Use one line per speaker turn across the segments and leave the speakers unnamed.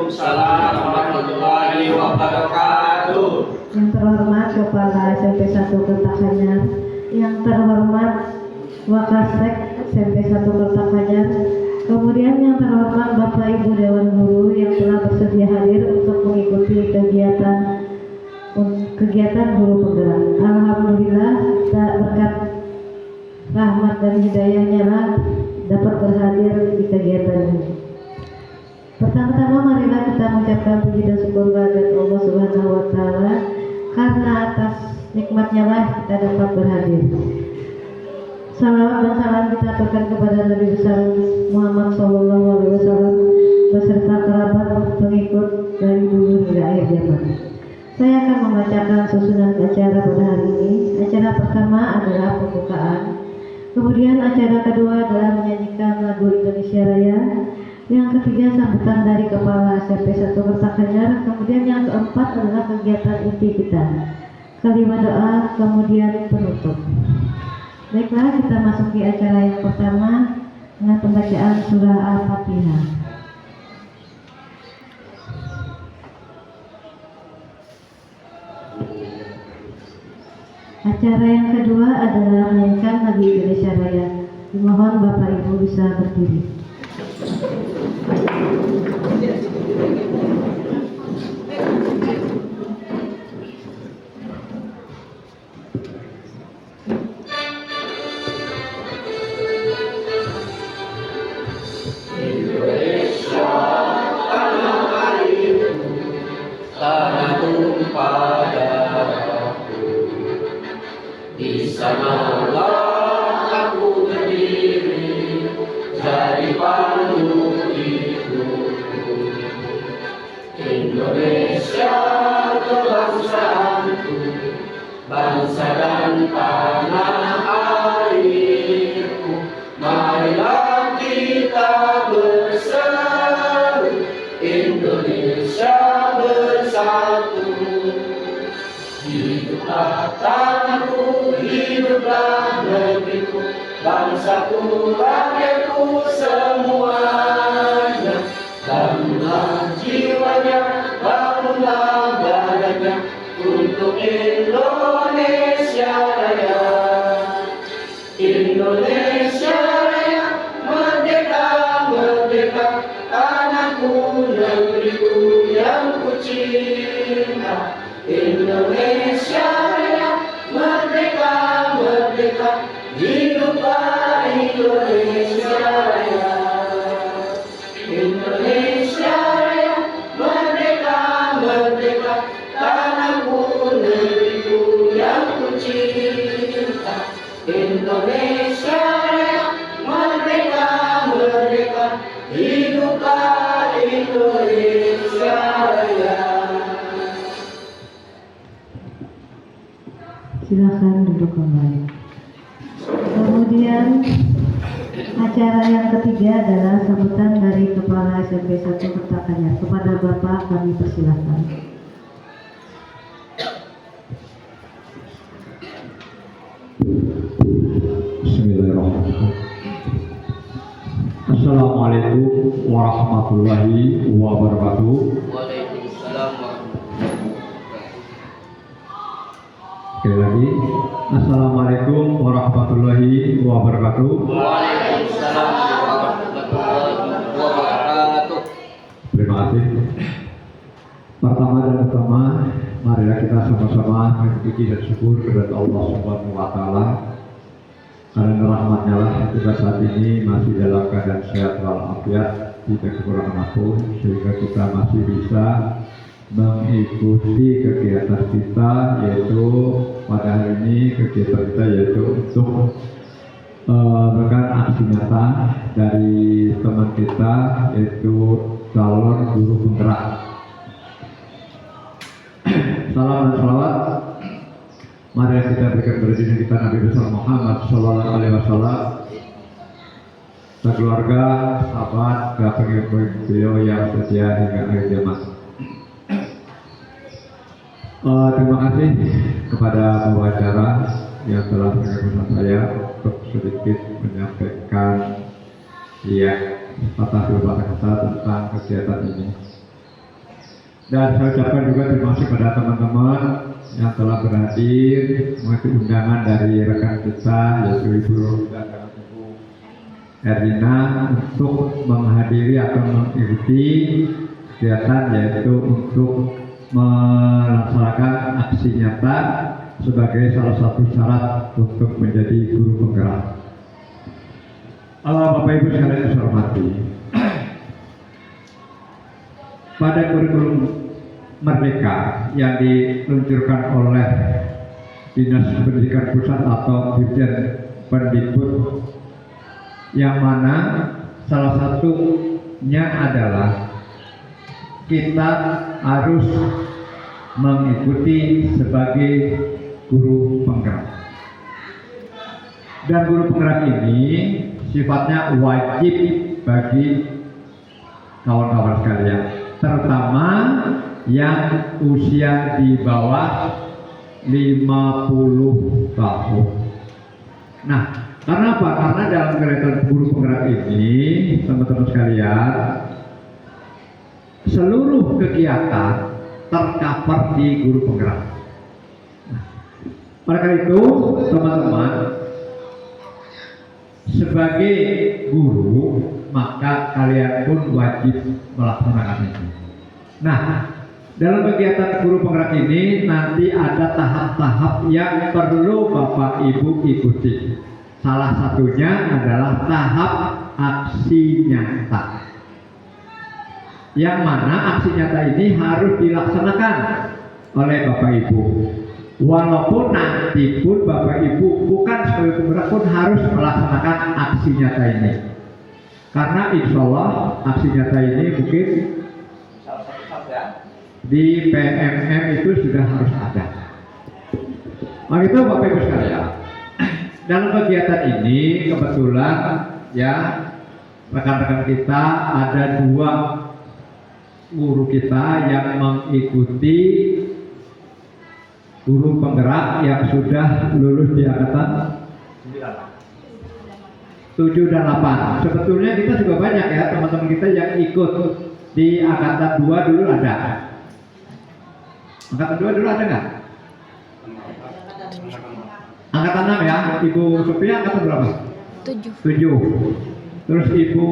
Waalaikumsalam warahmatullahi wabarakatuh.
Yang terhormat Kepala SMP 1 Kertakanyar, yang terhormat Wakasek SMP 1 Kertakanyar, kemudian yang terhormat Bapak Ibu Dewan Guru yang telah bersedia hadir untuk mengikuti kegiatan guru penggerak. Alhamdulillah, berkat rahmat dan hidayahnya lah dapat berhadir di kegiatan ini. Pertama-tama marilah kita mengucapkan puji dan syukur kehadirat Allah Subhanahu wa taala, karena atas nikmatnya lah kita dapat berhadir. Salawat dan salam kita aturkan kepada Nabi besar Muhammad SAW beserta kerabat pengikut dari dulu hingga akhir zaman. Saya akan membacakan susunan acara pada hari ini. Acara pertama adalah pembukaan, kemudian acara kedua adalah menyanyikan lagu Indonesia Raya, yang ketiga sambutan dari Kepala SMP 1 Kertakanyar, kemudian yang keempat adalah kegiatan inti kita, kalimat doa, kemudian penutup. Baiklah, kita masuki acara yang pertama dengan pembacaan surah Al-Fatihah. Acara yang kedua adalah menyanyikan lagu Indonesia Raya. Dimohon Bapak Ibu bisa berdiri.
Indonesia tanah airku, tanah tumpah darahku. Di sanalah aku berdiri, jadi pandu hidupku. Indonesia kebangsaanku, bangsa dan tanah airku. Marilah kita bersatu, Indonesia bersatu. Hiduplah tanahku, hiduplah negeriku, bangsaku, rakyatku semuanya. Bangunlah jiwanya, bangunlah badannya untuk Indonesia Raya. Indonesia Raya, merdeka, merdeka, tanahku, negeriku yang ku cinta. Indonesia Raya, merdeka, merdeka, hiduplah Indonesia Raya. Indonesia Raya, merdeka, merdeka, tanahku, negeriku yang ku cinta. Indonesia Raya, merdeka, merdeka, hiduplah Indonesia Raya.
Silakan duduk kembali. Kemudian acara yang ketiga adalah sambutan dari Kepala SMP 1 Kertakanyar. Kepada Bapak kami persilakan.
Bismillahirrahmanirrahim. Assalamualaikum warahmatullahi wabarakatuh.
Waalaikumsalam warahmatullahi wabarakatuh.
Sekali lagi, Assalamualaikum warahmatullahi wabarakatuh.
Waalaikumsalam warahmatullahi wabarakatuh.
Terima kasih. Pertama dan utama, marilah kita sama-sama memuji dan syukur kepada Allah Subhanahu wa taala. Karena rahmatnya lah kita saat ini masih dalam keadaan sehat walafiat, tidak kekurangan apapun, sehingga kita masih bisa mengikuti kegiatan kita, yaitu pada hari ini kegiatan kita yaitu untuk rekan aksi nyata dari teman kita, yaitu calon guru penggerak. Salam dan salawat mari kita berikan kepada kita Nabi besar Muhammad Sallallahu Alaihi Wasallam, keluarga, sahabat, dan pengikut beliau yang setia hingga akhir zaman. Terima kasih kepada pembicara yang telah berkenan saya untuk sedikit menyampaikan patah dua patah kata tentang kegiatan ini. Dan saya ucapkan juga terima kasih pada teman-teman yang telah berhadir mengikuti undangan dari rekan kita yaitu Ibu Roda dan Ibu Erlina untuk menghadiri atau mengikuti kegiatan yaitu untuk melaksanakan aksi nyata sebagai salah satu syarat untuk menjadi guru penggerak. Bapak Ibu sekalian yang saya hormati, pada kurikulum Merdeka yang diluncurkan oleh Dinas Pendidikan Pusat atau Dirjen Pendikbud, yang mana salah satunya adalah kita harus mengikuti sebagai guru penggerak. Dan guru penggerak ini sifatnya wajib bagi kawan-kawan sekalian, terutama yang usia di bawah 50 tahun. Nah, karena apa? Karena dalam kegiatan guru penggerak ini, teman-teman sekalian, seluruh kegiatan tercover di guru penggerak. Nah, oleh karena itu, teman-teman, sebagai guru, maka kalian pun wajib melaksanakan ini. Nah, dalam kegiatan guru penggerak ini nanti ada tahap-tahap yang perlu Bapak Ibu ikuti. Salah satunya adalah tahap aksi nyata, yang mana aksi nyata ini harus dilaksanakan oleh Bapak Ibu. Walaupun nanti pun Bapak Ibu bukan sebagai penggerak pun harus melaksanakan aksi nyata ini, karena insya Allah aksi nyata ini mungkin di PMM itu sudah harus ada. Maka itu Bapak Ibu sekalian, dalam kegiatan ini kebetulan ya rekan-rekan kita ada 2 guru kita yang mengikuti guru penggerak yang sudah lulus di angkatan 7 dan 8. Sebetulnya kita juga banyak ya teman-teman kita yang ikut di angkatan 2 dulu ada. Angkatan 2 dulu ada nggak? Angkatan 6 ya, Ibu Sophia angkatan berapa? 7. Terus Ibu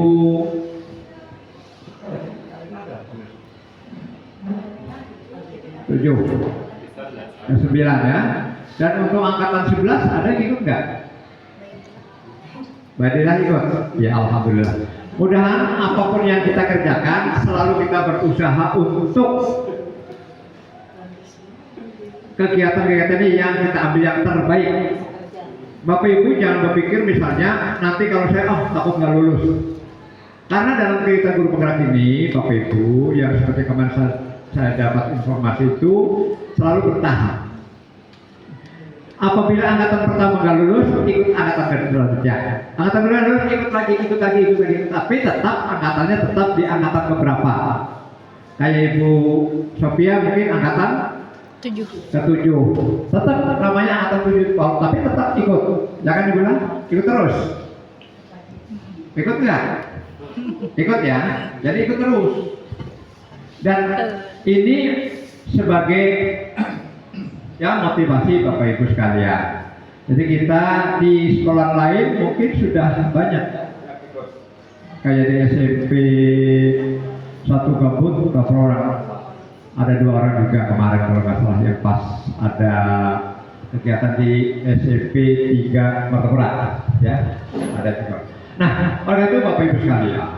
tujuh, 9 ya. Dan untuk angkatan 11 ada yang ikut nggak? Badilah ikut? Ya Alhamdulillah. Mudah-mudahan apapun yang kita kerjakan selalu kita berusaha untuk kegiatan-kegiatan ini yang kita ambil yang terbaik. Bapak Ibu jangan berpikir misalnya nanti kalau saya takut nggak lulus. Karena dalam kegiatan guru penggerak ini Bapak Ibu yang seperti kemarin saya dapat informasi itu selalu bertahap. Apabila angkatan pertama nggak lulus, ikut angkatan kedua saja. Angkatan kedua lulus, ikut lagi. Tapi tetap angkatannya tetap di angkatan beberapa. Kayak Ibu Sophia mungkin angkatan 7. Tetap namanya angkatan 7, tapi tetap ikut. Jangan dibilang ikut terus. Ikut nggak? Ikut ya. Jadi ikut terus. Dan ini sebagai ya motivasi Bapak Ibu sekalian. Jadi kita di sekolah lain mungkin sudah banyak kayak di SMP 1 Gambut berapa orang? Ada 2 orang juga kemarin kalau nggak salah yang pas ada kegiatan di SMP 3 Martapura ya, ada juga. Nah, oleh itu Bapak Ibu sekalian,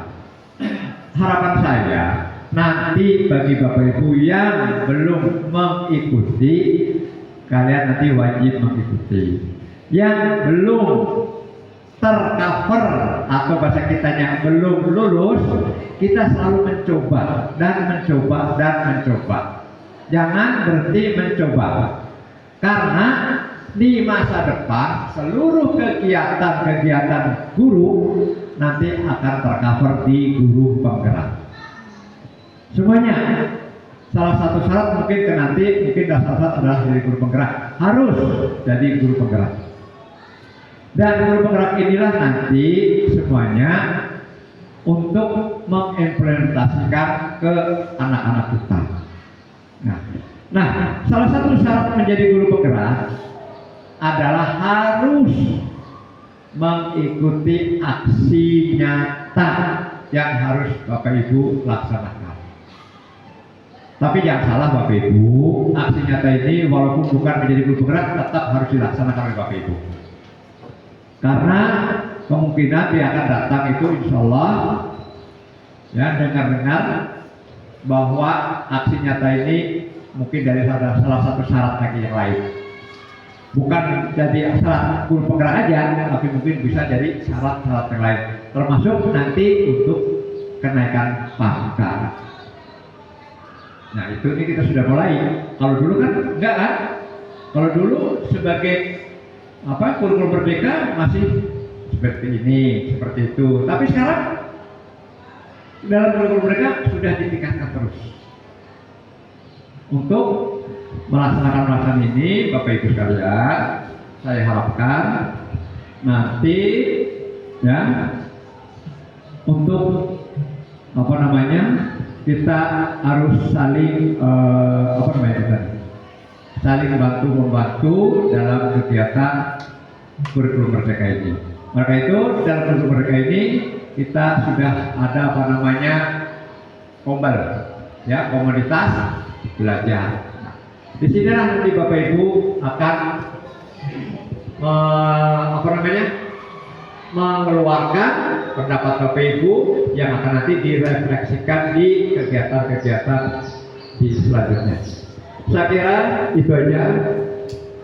harapan saya nanti bagi Bapak Ibu yang belum mengikuti, kalian nanti wajib mengikuti. Yang belum tercover atau bahasa kitanya belum lulus, kita selalu mencoba. Jangan berhenti mencoba. Karena di masa depan seluruh kegiatan guru nanti akan tercover di guru penggerak. Semuanya. Salah satu syarat mungkin dasar syarat adalah jadi guru penggerak, harus jadi guru penggerak. Dan guru penggerak inilah nanti semuanya untuk mengimplementasikan ke anak-anak kita. Nah, salah satu syarat menjadi guru penggerak adalah harus mengikuti aksi nyata yang harus Bapak Ibu laksanakan. Tapi jangan salah Bapak Ibu, aksi nyata ini walaupun bukan menjadi guru penggerak tetap harus dilaksanakan oleh Bapak Ibu. Karena kemungkinan dia akan datang itu insya Allah ya dengar-dengar bahwa aksi nyata ini mungkin dari salah satu syarat lagi yang lain. Bukan jadi syarat guru penggerak aja, tapi mungkin bisa jadi syarat-syarat yang lain. Termasuk nanti untuk kenaikan pangkat. Nah itu ini kita sudah mulai. Kalau dulu kan enggak kan? Kalau dulu sebagai kurikulum merdeka masih seperti ini, seperti itu. Tapi sekarang dalam kurikulum merdeka sudah ditingkatkan terus. Untuk melaksanakan ini, Bapak Ibu sekalian, saya harapkan nanti ya untuk kita harus saling saling bantu membantu dalam kegiatan kurikulum merdeka ini. Maka itu dalam kurikulum merdeka ini kita sudah ada komunitas belajar. Di sinilah nanti Bapak Ibu akan mengeluarkan pendapat Bapak Ibu yang akan nanti direfleksikan di kegiatan-kegiatan di selanjutnya. Saya kira itu aja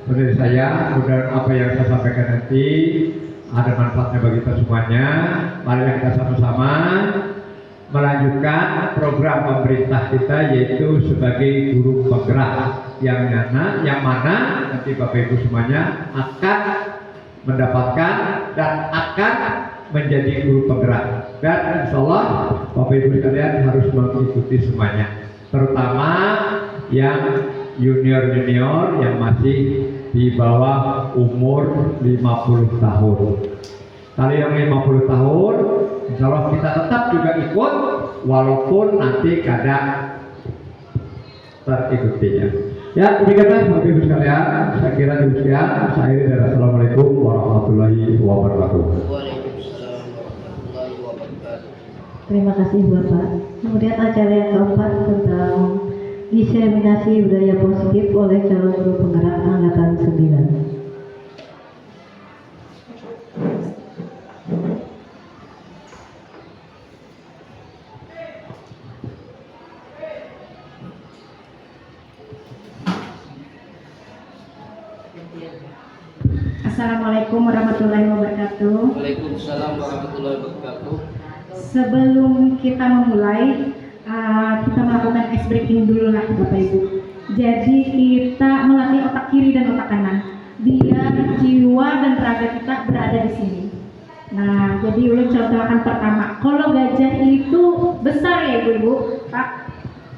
dari saya. Mudah apa yang saya sampaikan nanti ada manfaatnya bagi kita semuanya. Mari kita sama-sama melanjutkan program pemerintah kita yaitu sebagai guru penggerak yang mana nanti Bapak Ibu semuanya akan mendapatkan dan akan menjadi guru penggerak, dan insya Allah Bapak Ibu sekalian harus mengikuti semuanya, terutama yang junior yang masih di bawah umur 50 tahun. Kalau yang 50 tahun insya Allah kita tetap juga ikut walaupun nanti kadang terikutinya. Ya, demikianlah Bapak Ibu sekalian, saya kira demikian. Saya akhiri dan assalamualaikum warahmatullahi wabarakatuh.
Waalaikumsalam warahmatullahi wabarakatuh.
Terima kasih Bapak. Kemudian acara yang keempat tentang diseminasi budaya positif oleh calon guru penggerak angkatan 9.
Assalamualaikum warahmatullahi wabarakatuh.
Waalaikumsalam warahmatullahi wabarakatuh.
Sebelum kita memulai, kita melakukan ice breaking dulu lah Bapak Ibu. Jadi kita melatih otak kiri dan otak kanan, biar jiwa dan raga kita berada di sini. Nah, jadi ulun contohkan pertama. Kalau gajah itu besar ya Ibu, Pak.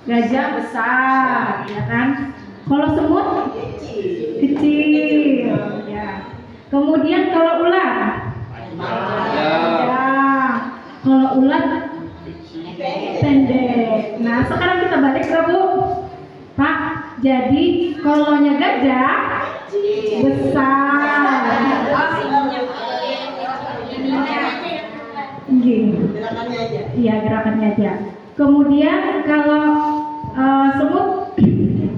Gajah besar, ya kan? Kalau semut kecil, ya. Kemudian kalau ular, kalau ular pendek. Nah, sekarang kita balik ke Bu, Pak. Jadi kolonya gajah besar. Gini. Iya, gerakannya aja. Kemudian kalau semut kecil.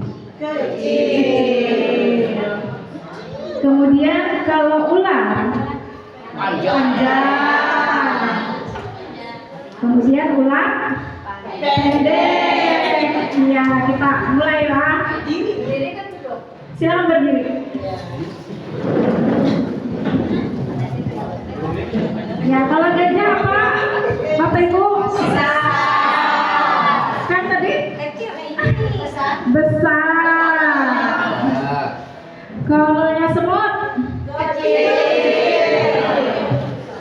Kemudian kalau ular panjang. Kemudian ular pendek. Ya, kita mulai lah. Silakan berdiri. Ya, kalau gajah apa? Bapak Ibu? Kan tadi? Besar. Kalau semut? Kecil.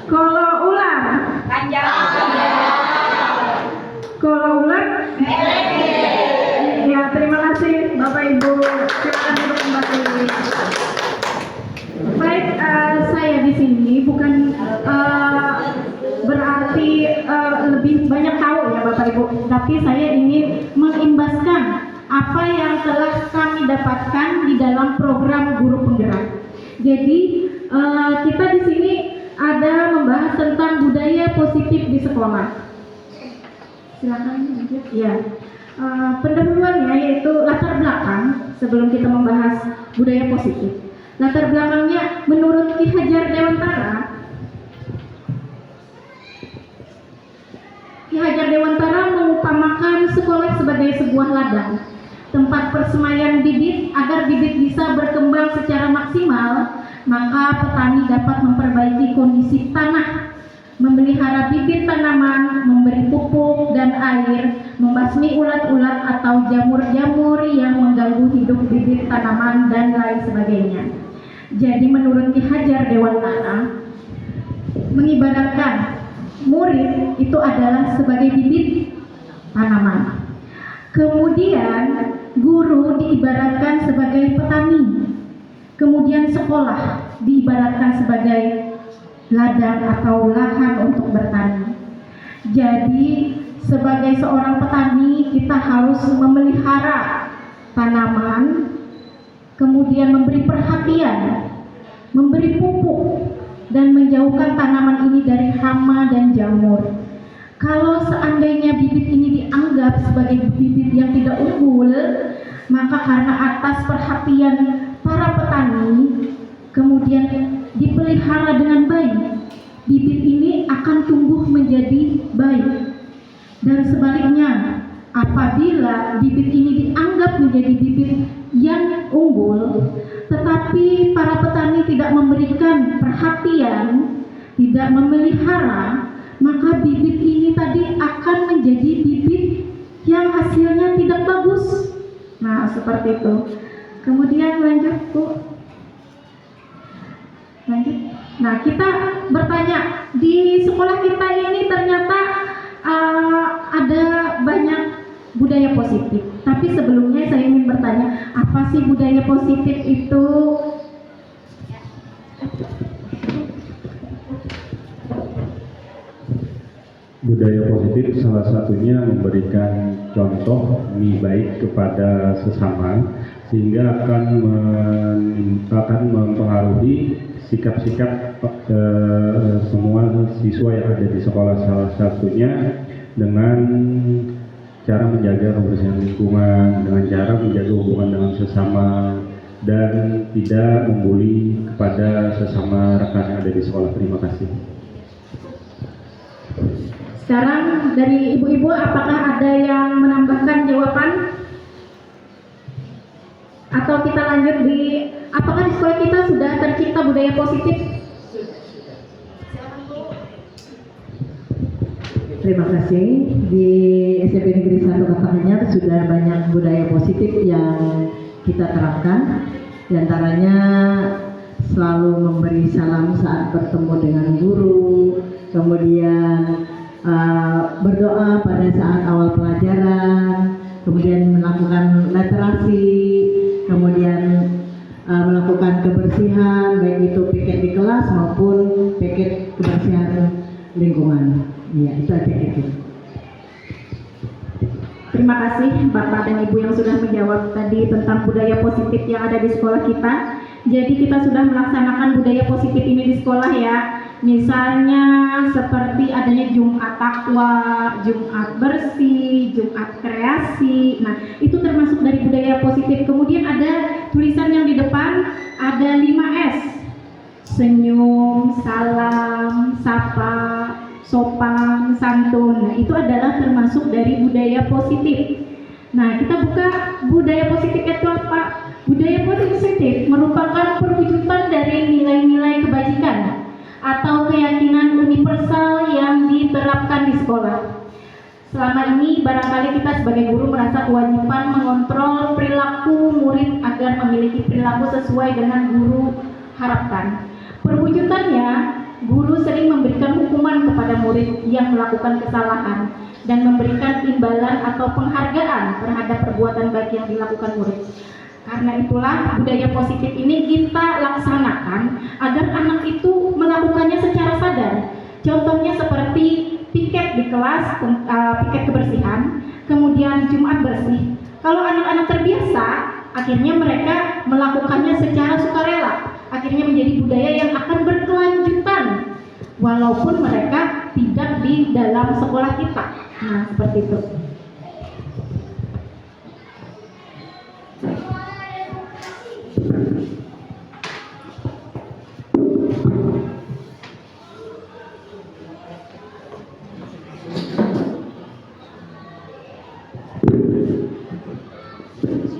Kalau ular? Panjang. Kalau ular? Ya, terima kasih Bapak Ibu. Silakan duduk kembali. Baik, saya di sini bukan berarti lebih banyak tahu ya Bapak Ibu, tapi saya ingin mengimbaskan apa yang telah kami dapatkan di dalam program guru penggerak. Jadi kita di sini ada membahas tentang budaya positif di sekolah. Silakan lanjut. Ya. Pendahuluannya yaitu latar belakang sebelum kita membahas budaya positif. Latar belakangnya menurut Ki Hajar Dewantara. Ki Hajar Dewantara mengupamakan sekolah sebagai sebuah ladang, tempat persemaian bibit agar bibit bisa berkembang secara maksimal, maka petani dapat memperbaiki kondisi tanah, memelihara bibit tanaman, memberi pupuk dan air, membasmi ulat-ulat atau jamur-jamur yang mengganggu hidup bibit tanaman dan lain sebagainya. Jadi menurut Ki Hajar Dewantara mengibaratkan murid itu adalah sebagai bibit tanaman. Kemudian guru diibaratkan sebagai petani. Kemudian sekolah diibaratkan sebagai ladang atau lahan untuk bertani. Jadi sebagai seorang petani kita harus memelihara tanaman, kemudian memberi perhatian, memberi pupuk, dan menjauhkan tanaman ini dari hama dan jamur. Kalau seandainya bibit ini dianggap sebagai bibit yang tidak unggul, maka karena atas perhatian para petani, kemudian dipelihara dengan baik, bibit ini akan tumbuh menjadi baik. Dan sebaliknya, apabila bibit ini dianggap menjadi bibit yang unggul, tetapi para petani tidak memberikan perhatian, tidak memelihara, maka bibit ini tadi akan menjadi bibit yang hasilnya tidak bagus. Nah, seperti itu. Kemudian lanjut, Bu. Lanjut. Nah, kita bertanya, di sekolah kita ini ternyata ada banyak budaya positif. Tapi sebelumnya saya ingin bertanya, apa sih budaya positif itu?
Budaya positif salah satunya memberikan contoh baik kepada sesama, sehingga akan mempengaruhi sikap-sikap semua siswa yang ada di sekolah, salah satunya dengan cara menjaga kebersihan lingkungan, dengan cara menjaga hubungan dengan sesama, dan tidak membuli kepada sesama rekan yang ada di sekolah. Terima kasih.
Sekarang dari ibu-ibu, apakah ada yang menambahkan jawaban? Atau kita lanjut di, apakah di sekolah kita sudah tercipta budaya positif?
Terima kasih. Di SMP Negeri 1 Karanganyar sudah banyak budaya positif yang kita terapkan. Di antaranya selalu memberi salam saat bertemu dengan guru, kemudian berdoa pada saat awal pelajaran, kemudian melakukan literasi, kemudian melakukan kebersihan, baik itu piket di kelas maupun piket kebersihan lingkungan. Iya, itu aja gitu.
Terima kasih Bapak dan Ibu yang sudah menjawab tadi tentang budaya positif yang ada di sekolah kita. Jadi kita sudah melaksanakan budaya positif ini di sekolah ya. Misalnya seperti adanya Jumat Takwa, Jumat Bersih, Jumat Kreasi. Nah, itu termasuk dari budaya positif. Kemudian ada tulisan yang di depan, ada 5S. Senyum, salam, sapa, sopan, santun. Nah, itu adalah termasuk dari budaya positif. Nah, kita buka budaya positif itu apa? Budaya positif merupakan perwujudan dari nilai-nilai kebajikan atau keyakinan universal yang diterapkan di sekolah. Selama ini barangkali kita sebagai guru merasa kewajiban mengontrol perilaku murid agar memiliki perilaku sesuai dengan guru harapkan. Perwujudannya, guru sering memberikan hukuman kepada murid yang melakukan kesalahan dan memberikan imbalan atau penghargaan terhadap perbuatan baik yang dilakukan murid. Karena itulah budaya positif ini kita laksanakan agar anak itu melakukannya secara sadar. Contohnya seperti piket di kelas, piket kebersihan, kemudian Jumat bersih. Kalau anak-anak terbiasa, akhirnya mereka melakukannya secara sukarela. Akhirnya menjadi budaya yang akan berkelanjutan walaupun mereka tidak di dalam sekolah kita. Nah, seperti itu.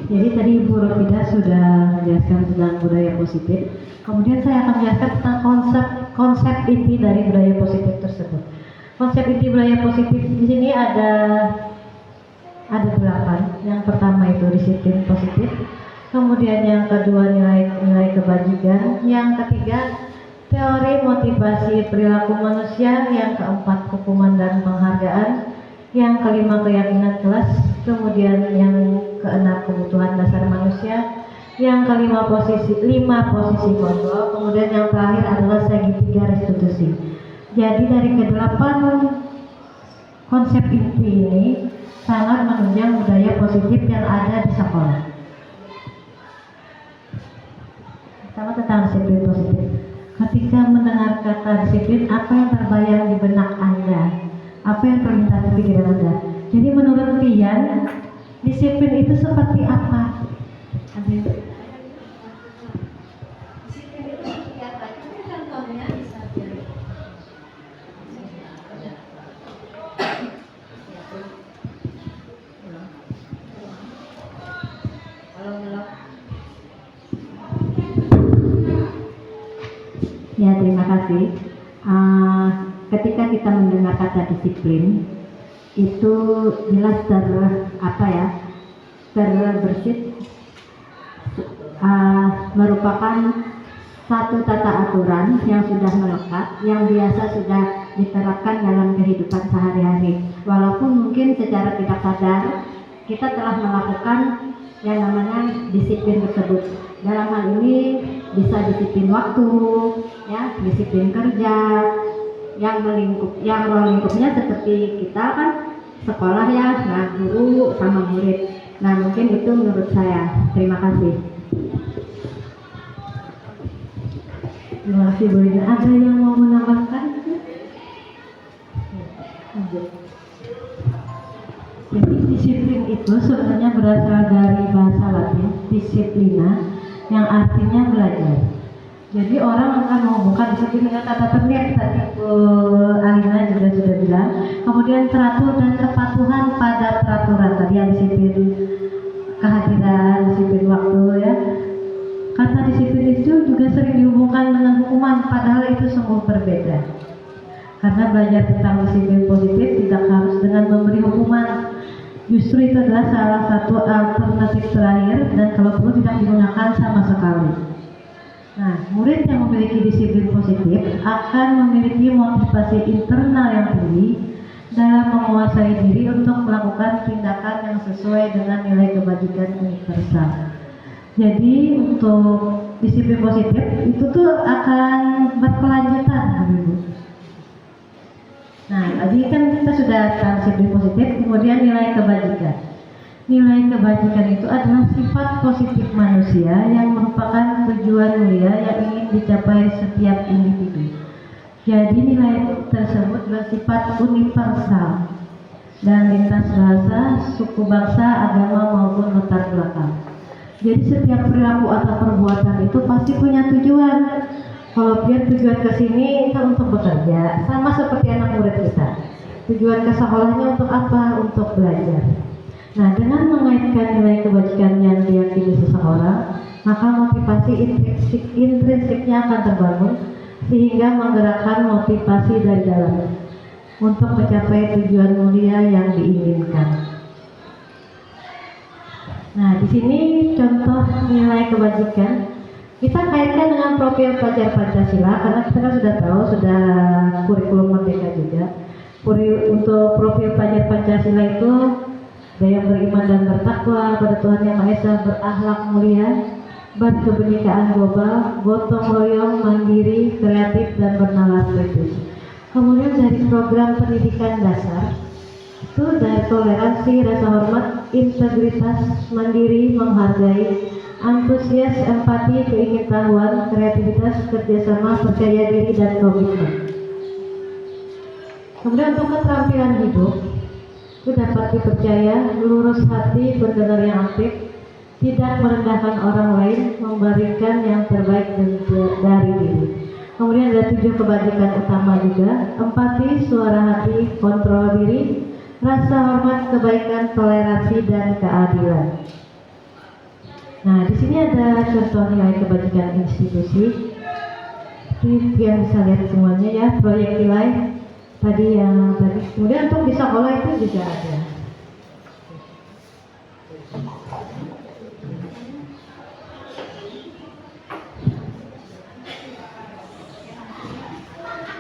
Jadi tadi Ibu Rofida sudah menjelaskan tentang budaya positif. Kemudian saya akan menjelaskan tentang konsep inti dari budaya positif tersebut. Konsep inti budaya positif di sini ada 8. Yang pertama itu disiplin positif. Kemudian yang kedua nilai kebajikan. Yang ketiga teori motivasi perilaku manusia. Yang keempat hukuman dan penghargaan. Yang kelima keyakinan kelas. Kemudian yang keenam kebutuhan dasar manusia. Yang kelima lima posisi kontrol. Kemudian yang terakhir adalah segitiga restitusi. Jadi dari ke-8 konsep inti ini sangat menunjang budaya positif yang ada di sekolah. Pertama tentang disiplin positif. Ketika mendengar kata disiplin, apa yang terbayang di benak Anda? Apa yang terlintas di pikiran Anda? Jadi menurut kalian, disiplin itu seperti apa? Disiplin itu seperti apa? Contohnya misalnya. Ya, terima kasih. Ketika kita mendengar kata disiplin, itu jelas terbersit merupakan satu tata aturan yang sudah melekat, yang biasa sudah diterapkan dalam kehidupan sehari-hari. Walaupun mungkin secara tidak sadar kita telah melakukan yang namanya disiplin tersebut. Dalam hal ini bisa disiplin waktu, ya, disiplin kerja, yang role lingkupnya seperti kita kan sekolah ya, nah guru sama murid. Nah mungkin itu menurut saya. Terima kasih. Terima kasih Bu Rina. Ada yang mau menambahkan? Jadi disiplin itu sebenarnya berasal dari bahasa Latin disciplina, yang artinya belajar. Jadi orang akan menghubungkan disiplin dengan tata tertib, tadi Bu Alina juga sudah bilang. Kemudian teratur dan kepatuhan pada peraturan, tadi yang disiplin kehadiran, disiplin waktu ya. Kata disiplin itu juga sering dihubungkan dengan hukuman, padahal itu sungguh berbeda. Karena belajar tentang disiplin positif tidak harus dengan memberi hukuman. Justru itu adalah salah satu alternatif terakhir dan kalau perlu tidak digunakan sama sekali. Nah, murid yang memiliki disiplin positif akan memiliki motivasi internal yang tinggi dalam menguasai diri untuk melakukan tindakan yang sesuai dengan nilai kebajikan universal. Jadi untuk disiplin positif itu tuh akan berkelanjutan, Ibu. Nah, tadi kan kita sudah tentang disiplin positif, kemudian nilai kebajikan. Nilai kebajikan itu adalah sifat positif manusia yang merupakan tujuan mulia yang ingin dicapai setiap individu. Jadi nilai tersebut bersifat universal dan lintas bahasa, suku bangsa, agama maupun latar belakang. Jadi setiap perilaku atau perbuatan itu pasti punya tujuan. Kalau dia tujuan ke sini itu untuk bekerja, sama seperti anak murid kita. Tujuan ke sekolahnya untuk apa? Untuk belajar. Nah, dengan mengaitkan nilai kebajikan yang diyakini seseorang, maka motivasi intrinsiknya akan terbangun sehingga menggerakkan motivasi dari dalam untuk mencapai tujuan mulia yang diinginkan. Nah, di sini contoh nilai kebajikan kita kaitkan dengan profil pelajar Pancasila karena kita kan sudah tahu sudah kurikulum merdeka juga. Untuk profil pelajar Pancasila itu daya beriman dan bertakwa pada Tuhan Yang Maha Esa, berakhlak mulia, berkebinekaan global, gotong royong, mandiri, kreatif dan bernalar kritis. Kemudian dari program pendidikan dasar itu dari toleransi, rasa hormat, integritas, mandiri, menghargai, antusias, empati, keingintahuan, kreativitas, kerjasama, percaya diri, dan komitmen. Kemudian untuk keterampilan hidup, itu dapat dipercaya, lurus hati, bergerak yang aktif, tidak merendahkan orang lain, memberikan yang terbaik dari diri. Kemudian ada 7 kebajikan utama juga: empati, suara hati, kontrol diri, rasa hormat, kebaikan, toleransi, dan keadilan. Nah, di sini ada contoh nilai kebajikan institusi. Biar bisa lihat semuanya ya, proyek nilai tadi. Kemudian untuk di sekolah itu juga ada.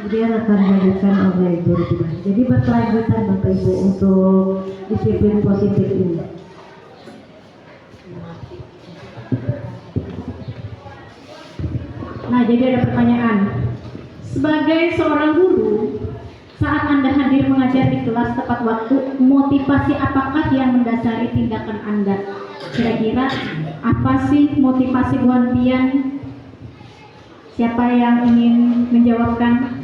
Kemudian akan dilanjutkan oleh Ibu Rina. Jadi berkelanjutan Bapak Ibu untuk disiplin positif ini.
Nah, jadi ada pertanyaan. Sebagai seorang guru, saat Anda hadir mengajar di kelas tepat waktu, motivasi apakah yang mendasari tindakan Anda? Kira-kira apa sih motivasi Bu Hantian? Siapa yang ingin menjawabkan?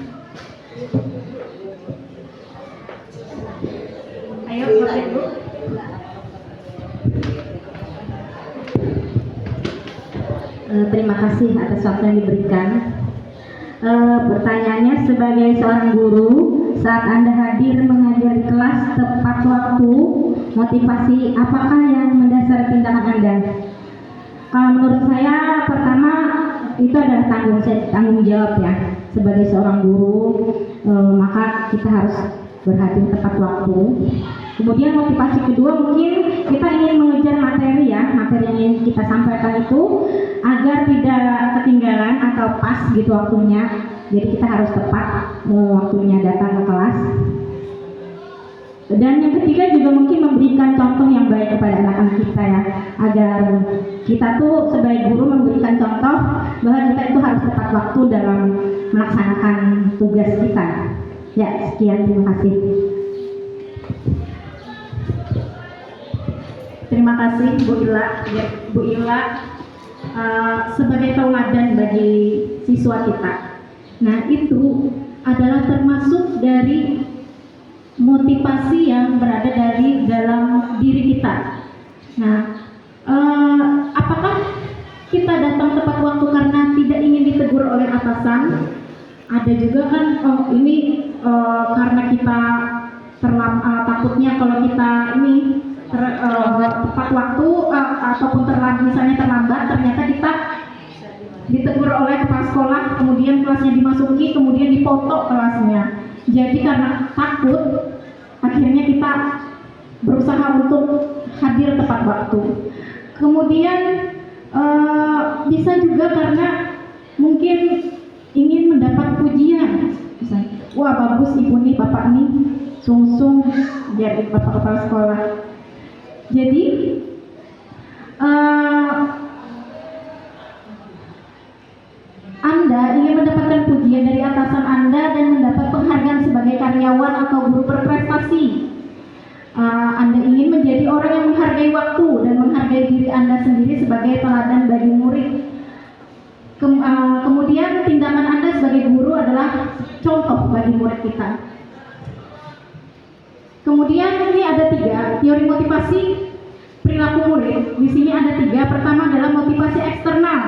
Ayo, Bapak Ibu.
Terima kasih atas waktu yang diberikan. Pertanyaannya, sebagai seorang guru, saat Anda hadir mengajar di kelas tepat waktu, motivasi apakah yang mendasari tindakan Anda? Menurut saya, pertama itu adalah tanggung jawab ya. Sebagai seorang guru, maka kita harus berhadir tepat waktu. Kemudian motivasi kedua, mungkin kita ingin mengejar materi yang ingin kita sampaikan itu agar tidak ketinggalan atau pas gitu waktunya. Jadi kita harus tepat waktunya datang ke kelas. Dan yang ketiga juga mungkin memberikan contoh yang baik kepada anak-anak kita ya, agar kita tuh sebagai guru memberikan contoh bahwa kita itu harus tepat waktu dalam melaksanakan tugas kita. Ya, sekian, terima kasih.
Terima kasih Bu Ila. Ya, Bu Ila sebagai tauladan bagi siswa kita. Nah, itu adalah termasuk dari motivasi yang berada dari dalam diri kita. Nah, apakah kita datang tepat waktu karena tidak ingin ditegur oleh atasan? Ada juga kan, karena kita takutnya kalau kita ini tepat waktu ataupun misalnya terlambat, ternyata kita ditegur oleh kepala sekolah, kemudian kelasnya dimasuki, kemudian dipoto kelasnya. Jadi karena takut, akhirnya kita berusaha untuk hadir tepat waktu. Kemudian bisa juga karena mungkin ingin mendapat pujian, misalnya, wah bagus ibu nih, bapak nih, sung-sung biar bapak kepala sekolah. Jadi Anda ingin mendapatkan pujian dari atasan Anda dan mendapat penghargaan sebagai karyawan atau guru berprestasi. Anda ingin menjadi orang yang menghargai waktu dan menghargai diri Anda sendiri sebagai teladan bagi murid. Kemudian tindakan Anda sebagai guru adalah contoh bagi murid kita. Kemudian ini ada 3 teori motivasi perilaku murid. Di sini ada 3. Pertama adalah motivasi eksternal.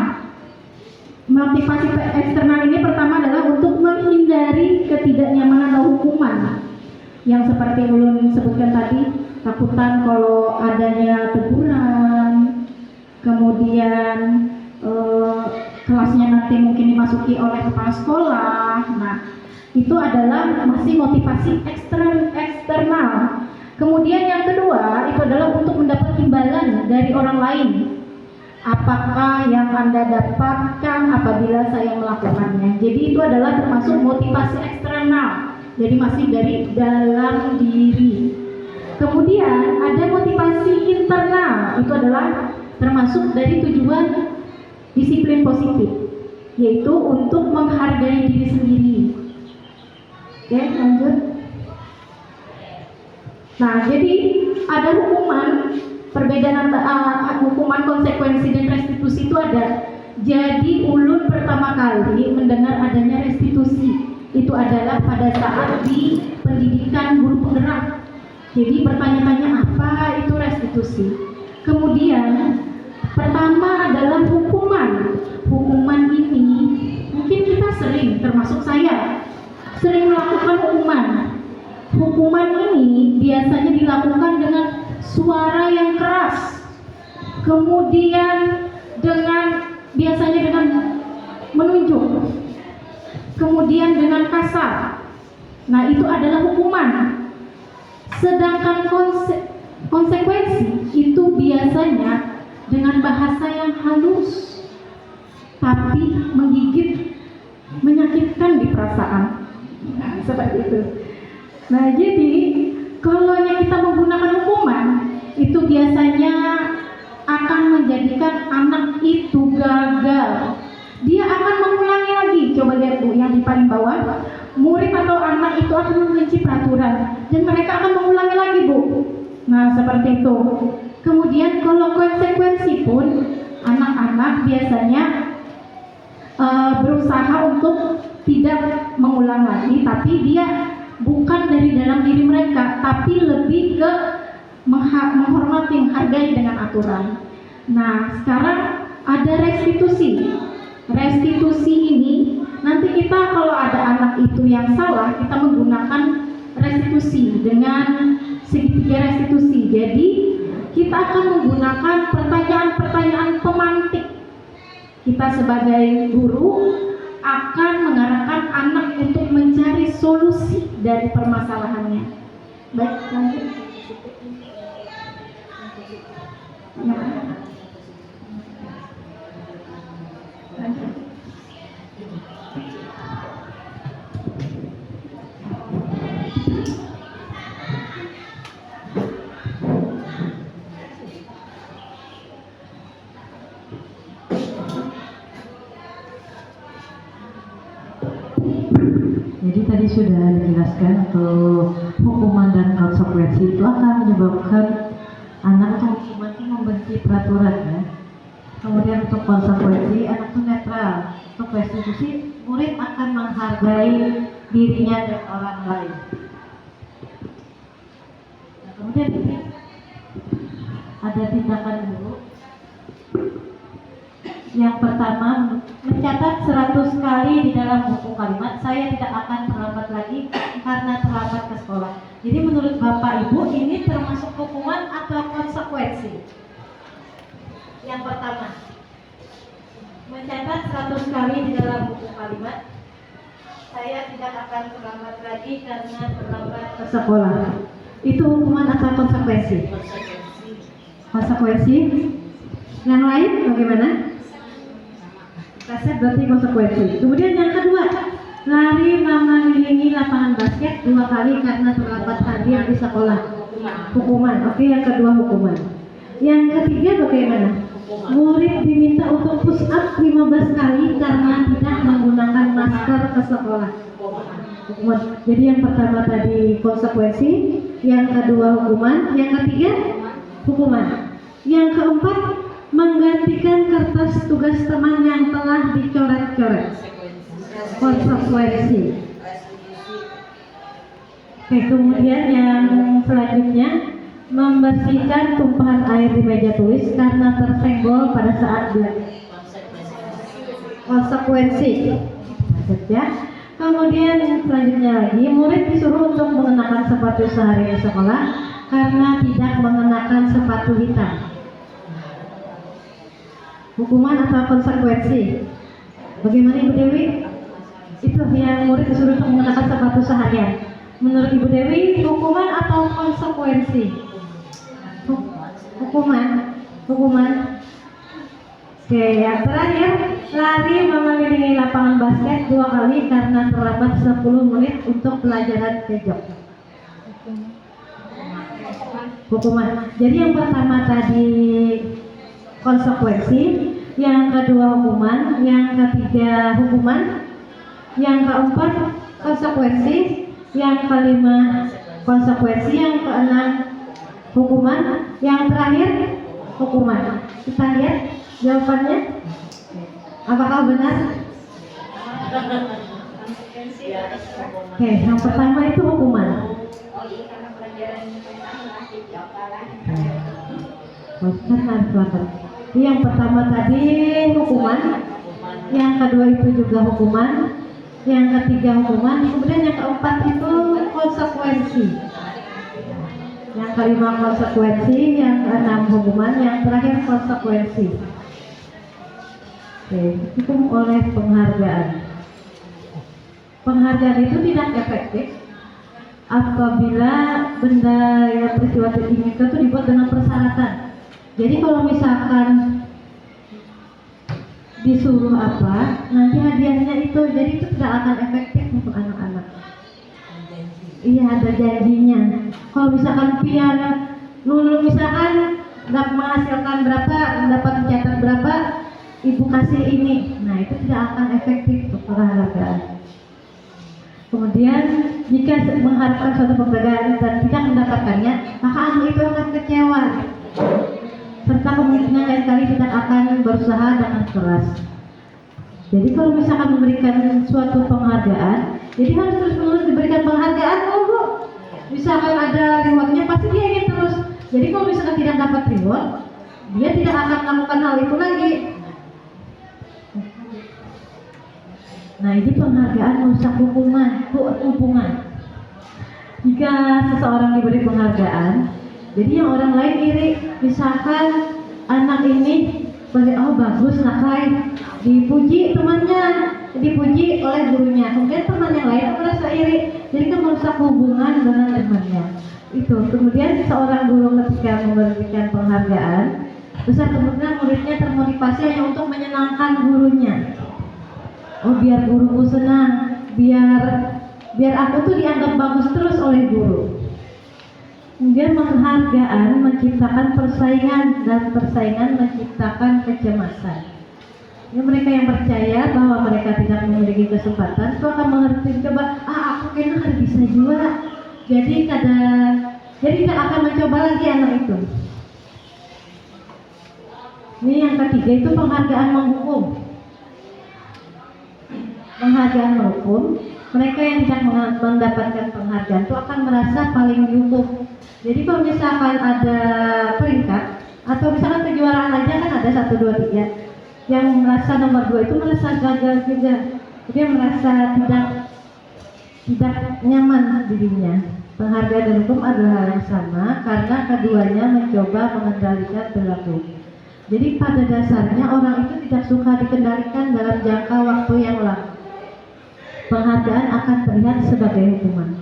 Motivasi eksternal ini pertama adalah untuk menghindari ketidaknyamanan atau hukuman, yang seperti ulun sebutkan tadi, takutan kalau adanya teguran, kemudian kelasnya nanti mungkin dimasuki oleh kepala sekolah. Nah, itu adalah masih motivasi eksternal. Kemudian yang kedua itu adalah untuk mendapat imbalan dari orang lain. Apakah yang Anda dapatkan apabila saya melakukannya? Jadi itu adalah termasuk motivasi eksternal. Jadi masih dari dalam diri. Kemudian ada motivasi internal. Itu adalah termasuk dari tujuan disiplin positif, yaitu untuk menghargai diri sendiri. Oke, lanjut. Nah, jadi ada hukuman, perbedaan antara hukuman konsekuensi dan restitusi itu ada. Jadi ulun pertama kali mendengar adanya restitusi itu adalah pada saat di pendidikan guru penggerak. Jadi bertanya-tanya apa itu restitusi. Kemudian pertama adalah hukuman. Hukuman ini mungkin kita sering, termasuk saya, sering melakukan hukuman. Hukuman ini biasanya dilakukan dengan suara yang keras, kemudian biasanya dengan menunjuk, kemudian dengan kasar. Nah, itu adalah hukuman. Sedangkan konsekuensi itu biasanya dengan bahasa yang halus, tapi menggigit, menyakitkan di perasaan. Nah, seperti itu. Nah, jadi kalau kita menggunakan hukuman, itu biasanya akan menjadikan anak itu gagal. Dia akan mengulangi lagi. Coba lihat Bu, yang di paling bawah, murid atau anak itu akan membenci peraturan dan mereka akan mengulangi lagi Bu. Nah, seperti itu. Kemudian kalau konsekuensi pun, anak-anak biasanya berusaha untuk tidak mengulang lagi, tapi dia bukan dari dalam diri mereka, tapi lebih ke menghormati, menghargai dengan aturan. Nah, sekarang ada restitusi. Restitusi ini nanti kita kalau ada anak itu yang salah, kita menggunakan restitusi dengan segitiga restitusi. Jadi kita akan menggunakan pertanyaan-pertanyaan pemantik. Kita sebagai guru akan mengarahkan anak untuk mencari solusi dari permasalahannya. Baik, lanjut. Lanjut.
Jadi tadi sudah dijelaskan untuk hukuman dan konsekuensi itu akan menyebabkan anak atau hukuman itu membenci peraturan ya. Kemudian untuk konsekuensi anak itu netral. Untuk restitusi murid akan menghargai dirinya dan orang lain. Nah, kemudian ini ada tindakan guru. Yang pertama, mencatat 100 kali di dalam buku kalimat, saya tidak akan terlambat lagi karena terlambat ke sekolah. Jadi menurut Bapak Ibu ini termasuk hukuman atau konsekuensi? Yang pertama, mencatat 100 kali di dalam buku kalimat, saya tidak akan terlambat lagi karena terlambat ke sekolah. Itu hukuman atau konsekuensi? Konsekuensi. Yang lain bagaimana? Kasih berarti konsekuensi. Kemudian yang kedua, lari mengelilingi lapangan basket 2 kali karena terlambat hadir di sekolah. Hukuman. Oke, yang kedua hukuman. Yang ketiga bagaimana? Murid diminta untuk push up 15 kali karena tidak menggunakan masker ke sekolah. Hukuman. Jadi yang pertama tadi konsekuensi, yang kedua hukuman, yang ketiga hukuman. Yang keempat, menggantikan kertas tugas teman yang telah dicoret-coret. Konsekuensi. Oke, kemudian yang selanjutnya, membersihkan tumpahan air di meja tulis karena tersenggol pada saat belajar. Konsekuensi. Ya. Kemudian selanjutnya lagi, murid disuruh untuk mengenakan sepatu sehari di sekolah karena tidak mengenakan sepatu hitam. Hukuman atau konsekuensi? Bagaimana Ibu Dewi? Itu yang murid disuruh untuk mengenakan sepatu seharian. Menurut Ibu Dewi, hukuman atau konsekuensi? Hukuman. Oke, yang terakhir, lari mengelilingi lapangan basket 2 kali karena terlambat 10 menit untuk pelajaran kejok. Hukuman. Jadi yang pertama tadi konsekuensi, yang kedua hukuman, yang ketiga hukuman, yang keempat konsekuensi, yang kelima konsekuensi, yang keenam hukuman, yang terakhir hukuman. Kita lihat jawabannya. Apakah benar? Oke, yang pertama itu hukuman. Yang pertama tadi hukuman, yang kedua itu juga hukuman, yang ketiga hukuman, kemudian yang keempat itu konsekuensi, yang kelima konsekuensi, yang keenam hukuman, yang terakhir konsekuensi. Oke, hukum oleh penghargaan. Penghargaan itu tidak efektif apabila benda yang peristiwa diinginkan itu dibuat dengan persyaratan. Jadi kalau misalkan disuruh apa, nanti hadiahnya itu, jadi itu tidak akan efektif untuk anak-anak. Iya, ada janjinya. Kalau misalkan pian lulu misalkan menghasilkan berapa, dapat mencatat berapa, ibu kasih ini. Nah, itu tidak akan efektif untuk penghargaan. Kemudian jika mengharapkan suatu penghargaan dan tidak mendapatkannya, maka anak itu akan kecewa, serta kemungkinan lain kali tidak akan berusaha dengan keras. Jadi kalau misalkan memberikan suatu penghargaan, jadi harus terus-menerus diberikan penghargaan. Bu, misalkan ada rewardnya, pasti dia ingin terus. Jadi kalau misalkan tidak dapat reward, dia tidak akan melakukan hal itu lagi. Nah, ini penghargaan merusak hubungan. Jika seseorang diberi penghargaan, jadi yang orang lain iri. Misalkan anak ini, oh bagus nakai, dipuji temannya, dipuji oleh gurunya, kemudian teman yang lain merasa iri, jadi kan merusak hubungan dengan temannya. Itu. Kemudian seorang guru ketika memberikan penghargaan, besar kemungkinan muridnya termotivasi hanya untuk menyenangkan gurunya. Oh, biar guruku senang, biar aku tuh dianggap bagus terus oleh guru. Kemudian penghargaan menciptakan persaingan, dan persaingan menciptakan kecemasan. Ya, mereka yang percaya bahwa mereka tidak memiliki kesempatan, itu akan mengerti, coba, aku kayaknya harus bisa juara. Jadi tidak akan mencoba lagi anak itu. Ini yang ketiga itu penghargaan menghukum. Penghargaan menghukum, mereka yang tidak mendapatkan penghargaan itu akan merasa paling dihukum. Jadi kalau misalkan ada peringkat atau misalkan kejuaraan aja kan ada 1, 2, 3, yang merasa nomor 2 itu merasa gagal juga, dia merasa tidak nyaman dirinya. Penghargaan dan hukum adalah hal yang sama karena keduanya mencoba mengendalikan perilaku. Jadi pada dasarnya orang itu tidak suka dikendalikan dalam jangka waktu yang lama. Penghargaan akan terlihat sebagai hukuman.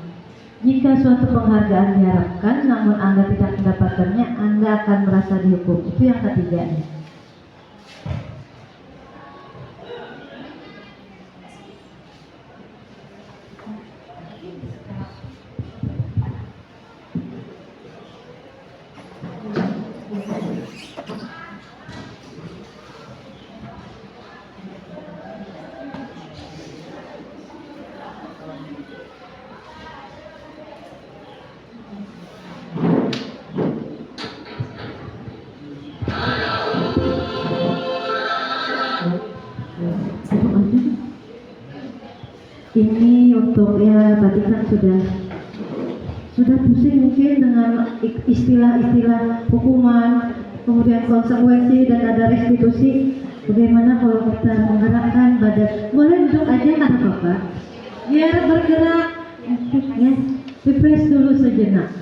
Jika suatu penghargaan diharapkan namun Anda tidak mendapatkannya, Anda akan merasa dihukum. Itu yang ketiganya. Ini untuk ya tadi kan sudah pusing mungkin dengan istilah-istilah hukuman, kemudian konsekuensi dan ada restitusi. Bagaimana kalau kita menggerakkan badan? Boleh duduk aja kan Bapak? Biar bergerak, ya. Refresh dulu sejenak.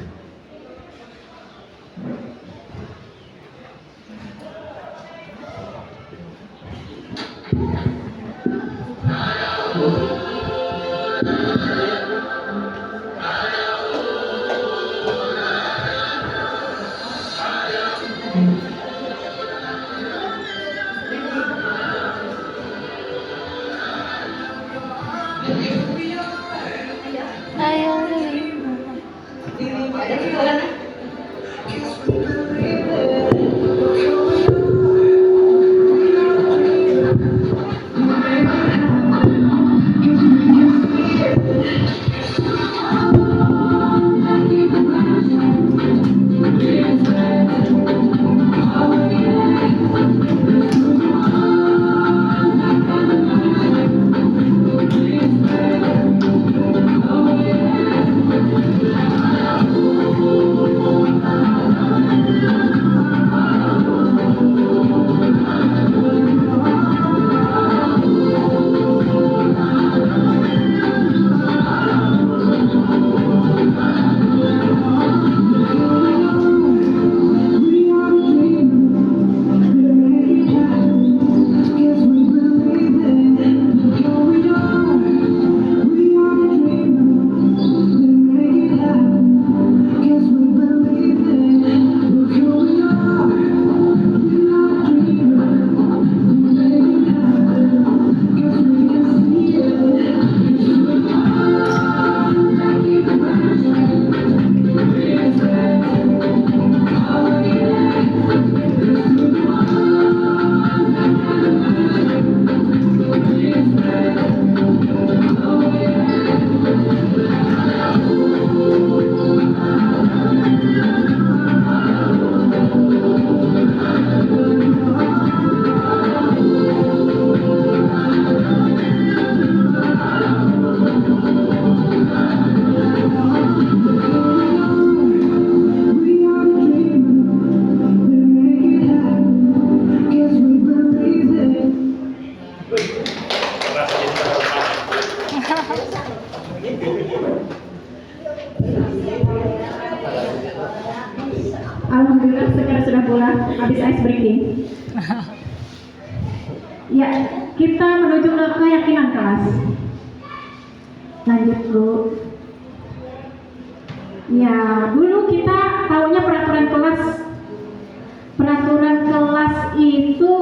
Ya, kita menuju ke keyakinan kelas. Lanjut Bu. Ya, dulu kita tahunya peraturan kelas. Peraturan kelas itu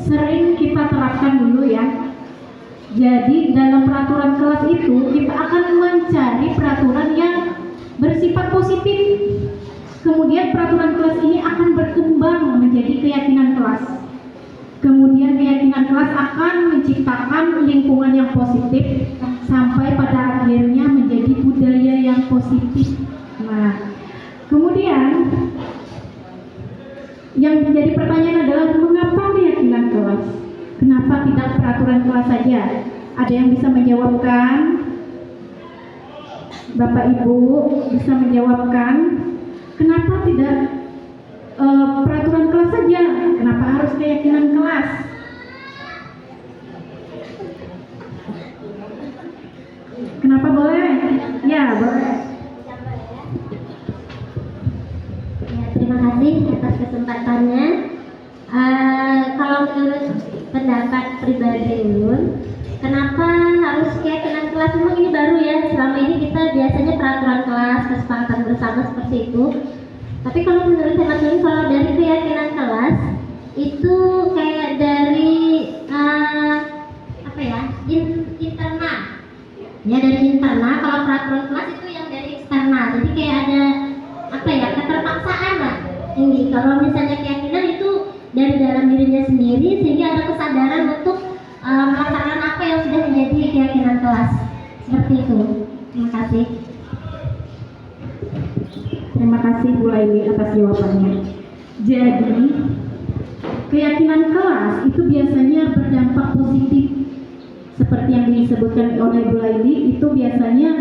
sering kita terapkan dulu ya. Jadi dalam peraturan kelas itu kita akan mencari peraturan yang bersifat positif. Kemudian peraturan kelas ini akan berkembang menjadi keyakinan kelas. Kemudian keyakinan kelas akan menciptakan lingkungan yang positif sampai pada akhirnya menjadi budaya yang positif. Nah, kemudian yang menjadi pertanyaan adalah mengapa keyakinan kelas? Kenapa tidak peraturan kelas saja? Ada yang bisa menjawabkan? Bapak Ibu bisa menjawabkan? Kenapa tidak peraturan kelas saja? Kenapa harus keyakinan kelas? Kenapa boleh? Ya, boleh.
Ya, terima kasih atas kesempatannya. Kalau menurut pendapat pribadi Ulun, kenapa harus keyakinan kelas? Memang ini baru ya. Selama ini kita biasanya peraturan kelas, kesepakatan bersama seperti itu. Tapi kalau menurut hemat Ulun, kalau dari keyakinan kelas itu kayak dari internal. Ya, dari internal. Kalau peraturan kelas itu yang dari eksternal. Jadi kayak ada keterpaksaan lah. Ini kalau misalnya keyakinan itu dari dalam dirinya sendiri, sehingga ada kesadaran untuk melaksanakan apa yang sudah menjadi keyakinan kelas. Seperti itu. Terima kasih.
Terima kasih Bu Laili atas jawabannya. Jadi, keyakinan kelas itu biasanya berdampak positif. Seperti yang disebutkan oleh Bu Laili, itu biasanya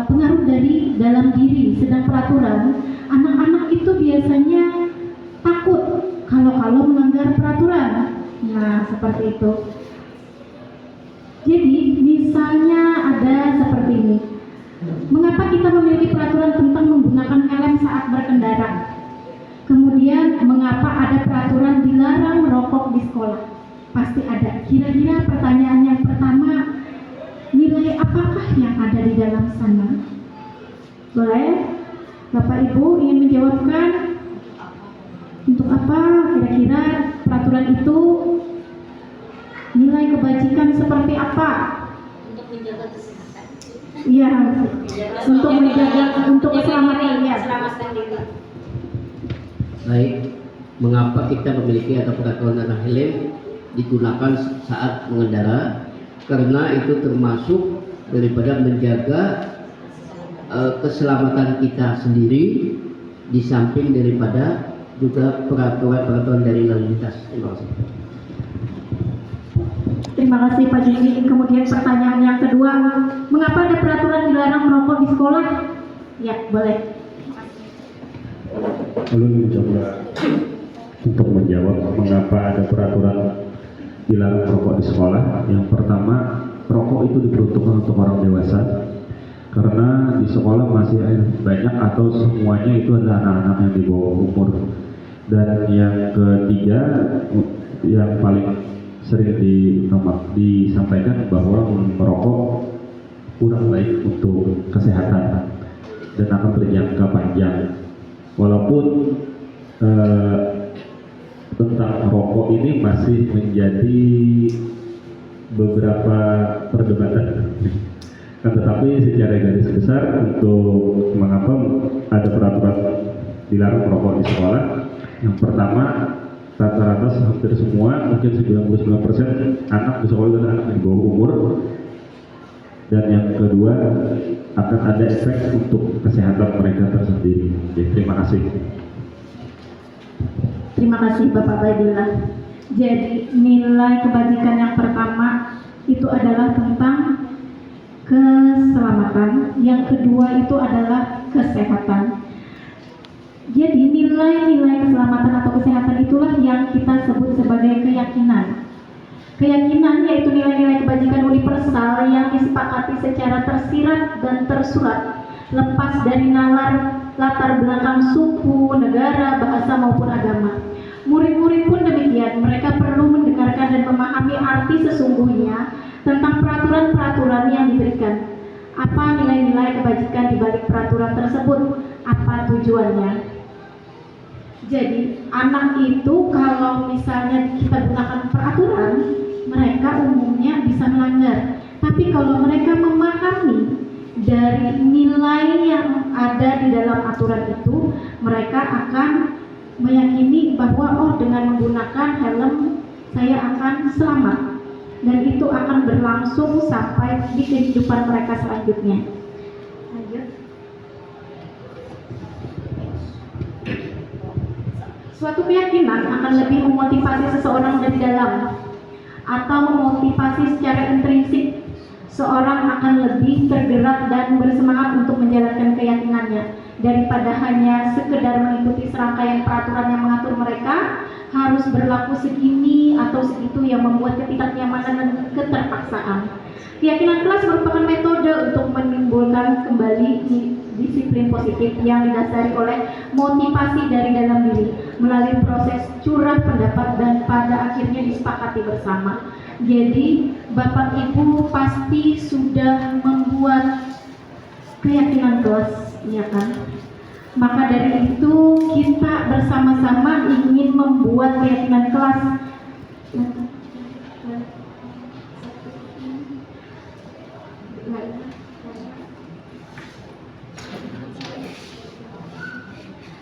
pengaruh dari dalam diri. Sedang peraturan, anak-anak itu biasanya takut kalau melanggar peraturan. Nah, seperti itu. Jadi, misalnya ada seperti ini. Mengapa kita memiliki peraturan tentang menggunakan helm saat berkendara? Kemudian, mengapa ada peraturan dilarang merokok di sekolah? Pasti ada. Kira-kira pertanyaan yang pertama, nilai apakah yang ada di dalam sana? Boleh? Bapak Ibu ingin menjawabkan? Untuk apa kira-kira peraturan itu? Nilai kebajikan seperti apa?
Untuk menjaga kesehatan.
Iya, untuk keselamatan ya.
Selamatkan diri.
Baik, mengapa kita memiliki atau peraturan tentang helm digunakan saat mengendara? Karena itu termasuk daripada menjaga keselamatan kita sendiri, di samping daripada juga peraturan dari lalu lintas. Terima kasih.
Terima kasih Pak Juni. Kemudian pertanyaan yang kedua, mengapa ada peraturan dilarang merokok di sekolah? Ya, boleh.
Ulun mencoba untuk menjawab mengapa ada peraturan dilarang merokok di sekolah. Yang pertama, rokok itu diperuntukkan untuk orang dewasa, karena di sekolah masih banyak atau semuanya itu adalah anak-anak yang di bawah umur. Dan yang ketiga, yang paling sering disampaikan bahwa merokok kurang baik untuk kesehatan dan akan berjangka panjang. Walaupun tentang rokok ini masih menjadi beberapa perdebatan, tetapi secara garis besar untuk mengapa ada peraturan dilarang merokok di sekolah, yang pertama, rata-rata hampir semua, mungkin 99% anak di sekolah adalah anak di bawah umur. Dan yang kedua, akan ada efek untuk kesehatan mereka tersendiri. Jadi, terima kasih.
Terima kasih Bapak Baidillah. Jadi nilai kebajikan yang pertama itu adalah tentang keselamatan, yang kedua itu adalah kesehatan. Jadi nilai-nilai keselamatan atau kesehatan itulah yang kita sebut sebagai keyakinan. Keyakinan yaitu nilai-nilai kebajikan universal yang disepakati secara tersirat dan tersurat, lepas dari nalar latar belakang suku, negara, bahasa maupun agama. Murid-murid pun demikian, mereka perlu mendengarkan dan memahami arti sesungguhnya tentang peraturan-peraturan yang diberikan. Apa nilai-nilai kebajikan di balik peraturan tersebut? Apa tujuannya? Jadi, anak itu kalau misalnya kita gunakan peraturan, mereka umumnya bisa melanggar. Tapi kalau mereka memahami dari nilai yang ada di dalam aturan itu, mereka akan meyakini bahwa oh, dengan menggunakan helm saya akan selamat, dan itu akan berlangsung sampai di kehidupan mereka selanjutnya. Lanjut. Suatu keyakinan akan lebih memotivasi seseorang dari dalam atau memotivasi secara intrinsik. Seorang akan lebih tergerak dan bersemangat untuk menjalankan keyakinannya daripada hanya sekedar mengikuti serangkaian peraturan yang mengatur mereka harus berlaku segini atau segitu yang membuat ketidaknyamanan dan keterpaksaan. Keyakinan kelas merupakan metode untuk menimbulkan kembali disiplin positif yang didasari oleh motivasi dari dalam diri melalui proses curah pendapat dan pada akhirnya disepakati bersama. Jadi Bapak Ibu pasti sudah membuat keyakinan kelas, ya kan? Maka dari itu kita bersama-sama ingin membuat keyakinan kelas.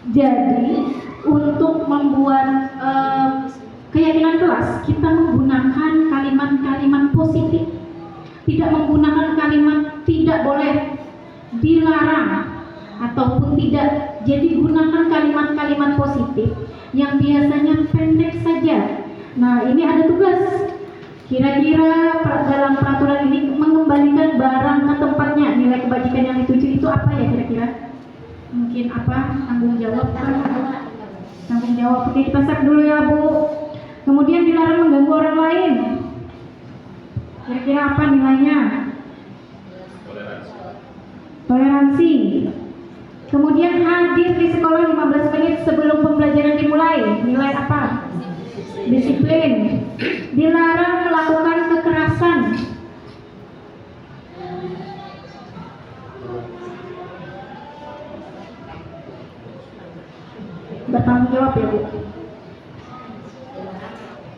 Jadi untuk membuat keyakinan kelas, kita menggunakan kalimat-kalimat positif, tidak menggunakan kalimat tidak boleh, dilarang, ataupun tidak. Jadi gunakan kalimat-kalimat positif yang biasanya pendek saja. Nah, ini ada tugas. Kira-kira dalam peraturan ini mengembalikan barang ke tempatnya, nilai kebajikan yang dituju itu apa ya kira-kira? Mungkin apa? Tanggung jawab. Tanggung jawab. Oke, kita set dulu ya Bu. Kemudian dilarang mengganggu orang lain. Kira-kira apa nilainya? Toleransi. Kemudian hadir di sekolah 15 menit sebelum pembelajaran dimulai. Nilai apa? Disiplin. Dilarang melakukan kekerasan. Bertanggung jawab ya Bu.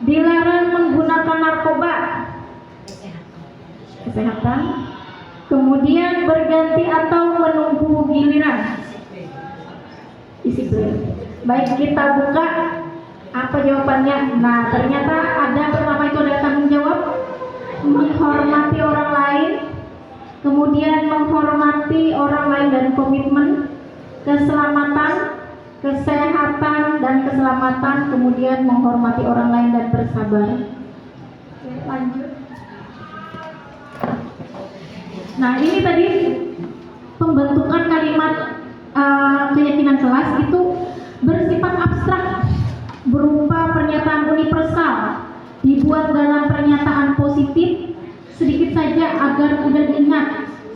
Dilarang menggunakan narkoba. Kesehatan. Kemudian berganti atau menunggu giliran. Disiplin. Baik, kita buka apa jawabannya. Nah, ternyata ada pertama itu ada tanggung jawab, menghormati orang lain, kemudian menghormati orang lain dan komitmen, keselamatan, kesehatan dan keselamatan, kemudian menghormati orang lain dan bersabar. Lanjut. Nah, ini tadi pembentukan kalimat keyakinan kelas itu bersifat abstrak, berupa pernyataan universal, dibuat dalam pernyataan positif sedikit saja agar mudah diingat,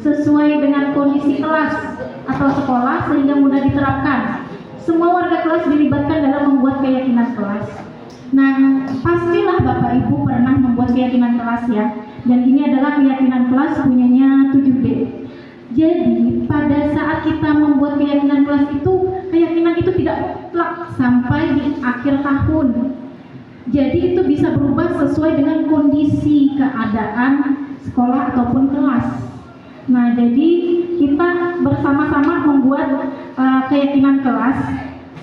sesuai dengan kondisi kelas atau sekolah sehingga mudah diterapkan. Semua warga kelas dilibatkan dalam membuat keyakinan kelas. Nah, pastilah Bapak Ibu pernah membuat keyakinan kelas ya. Dan ini adalah keyakinan kelas punyanya 7D. Jadi pada saat kita membuat keyakinan kelas itu, keyakinan itu tidak mutlak sampai di akhir tahun. Jadi itu bisa berubah sesuai dengan kondisi keadaan sekolah ataupun kelas. Nah, jadi kita bersama-sama membuat keyakinan kelas.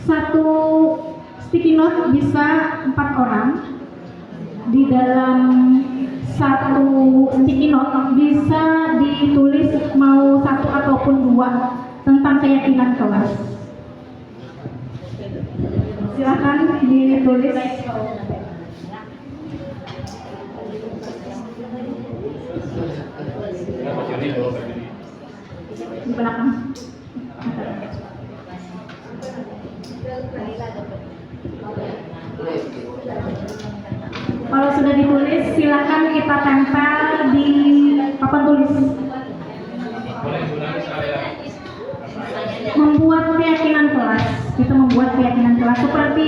Satu sticky note bisa 4 orang. Di dalam satu sticky note bisa ditulis mau 1 ataupun 2 tentang keyakinan kelas. Silakan ditulis. Di belakang. Kalau sudah ditulis, silakan kita tempel di papan tulis. Membuat keyakinan kelas. Kita membuat keyakinan kelas seperti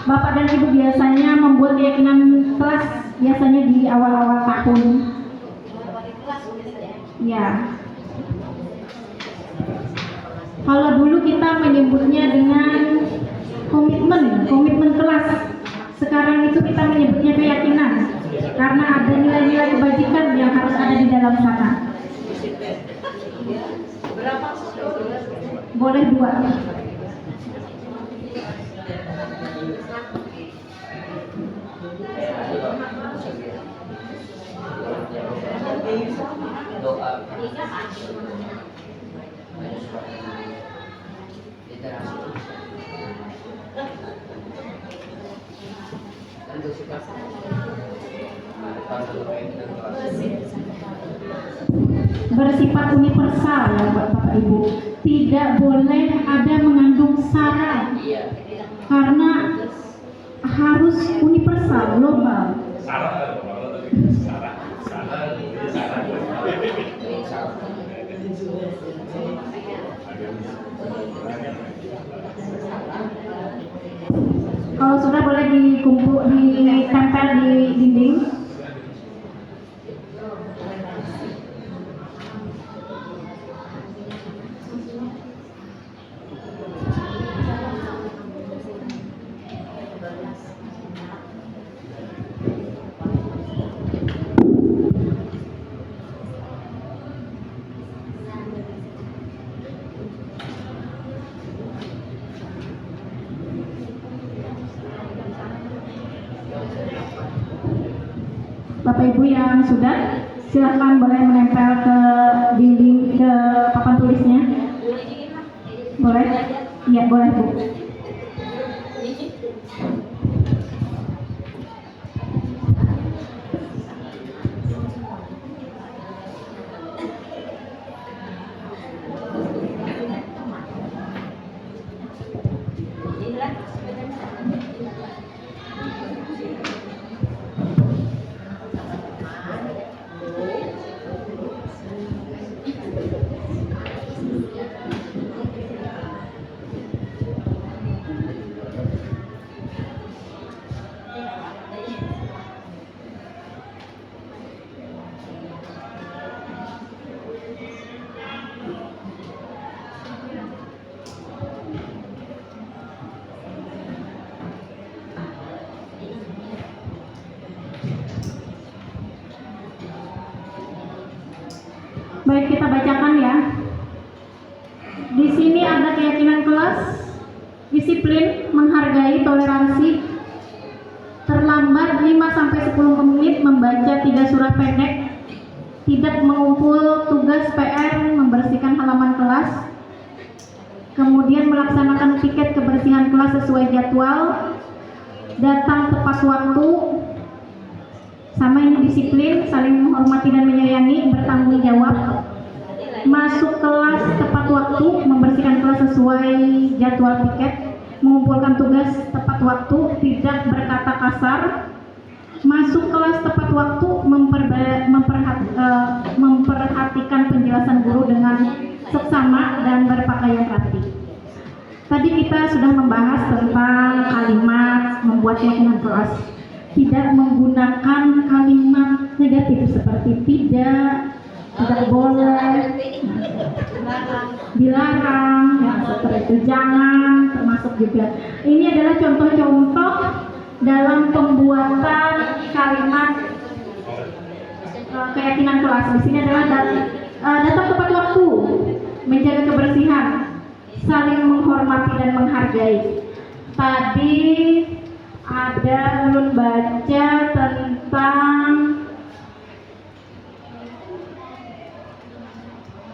Bapak dan Ibu biasanya membuat keyakinan kelas biasanya di awal-awal tahun. Ya. Kalau dulu kita menyebutnya dengan komitmen kelas. Sekarang itu kita menyebutnya keyakinan, karena ada nilai-nilai kebajikan yang harus ada di dalam sana. Boleh 2.
Doa.
Bersifat universal ya Bapak Ibu. Tidak boleh ada mengandung sara, karena harus universal, global. Kalau sudah boleh ditempel di dinding. Bapak Ibu yang sudah, silahkan boleh menempel ke dinding, ke papan tulisnya. Boleh? Iya, boleh Bu. Baik, kita bacakan ya. Di sini ada keyakinan kelas, disiplin, menghargai, toleransi, terlambat 5-10 menit membaca 3 surah pendek, tidak mengumpul tugas PR, membersihkan halaman kelas, kemudian melaksanakan tiket kebersihan kelas sesuai jadwal, datang tepat waktu, sama ini disiplin, saling menghormati dan menyayangi, bertanggung jawab, masuk kelas tepat waktu, membersihkan kelas sesuai jadwal tiket, mengumpulkan tugas tepat waktu, tidak berkata kasar, masuk kelas tepat waktu, memperhatikan penjelasan guru dengan seksama dan berpakaian rapi. Tadi kita sudah membahas tentang kalimat membuat keyakinan kelas. Tidak menggunakan kalimat negatif seperti tidak boleh, dilarang, ya, seperti itu, jangan, termasuk juga. Ini adalah contoh-contoh dalam pembuatan kalimat keyakinan kelas. Di sini adalah datang tepat waktu, menjaga kebersihan, saling menghormati dan menghargai. Tadi ada ulun baca tentang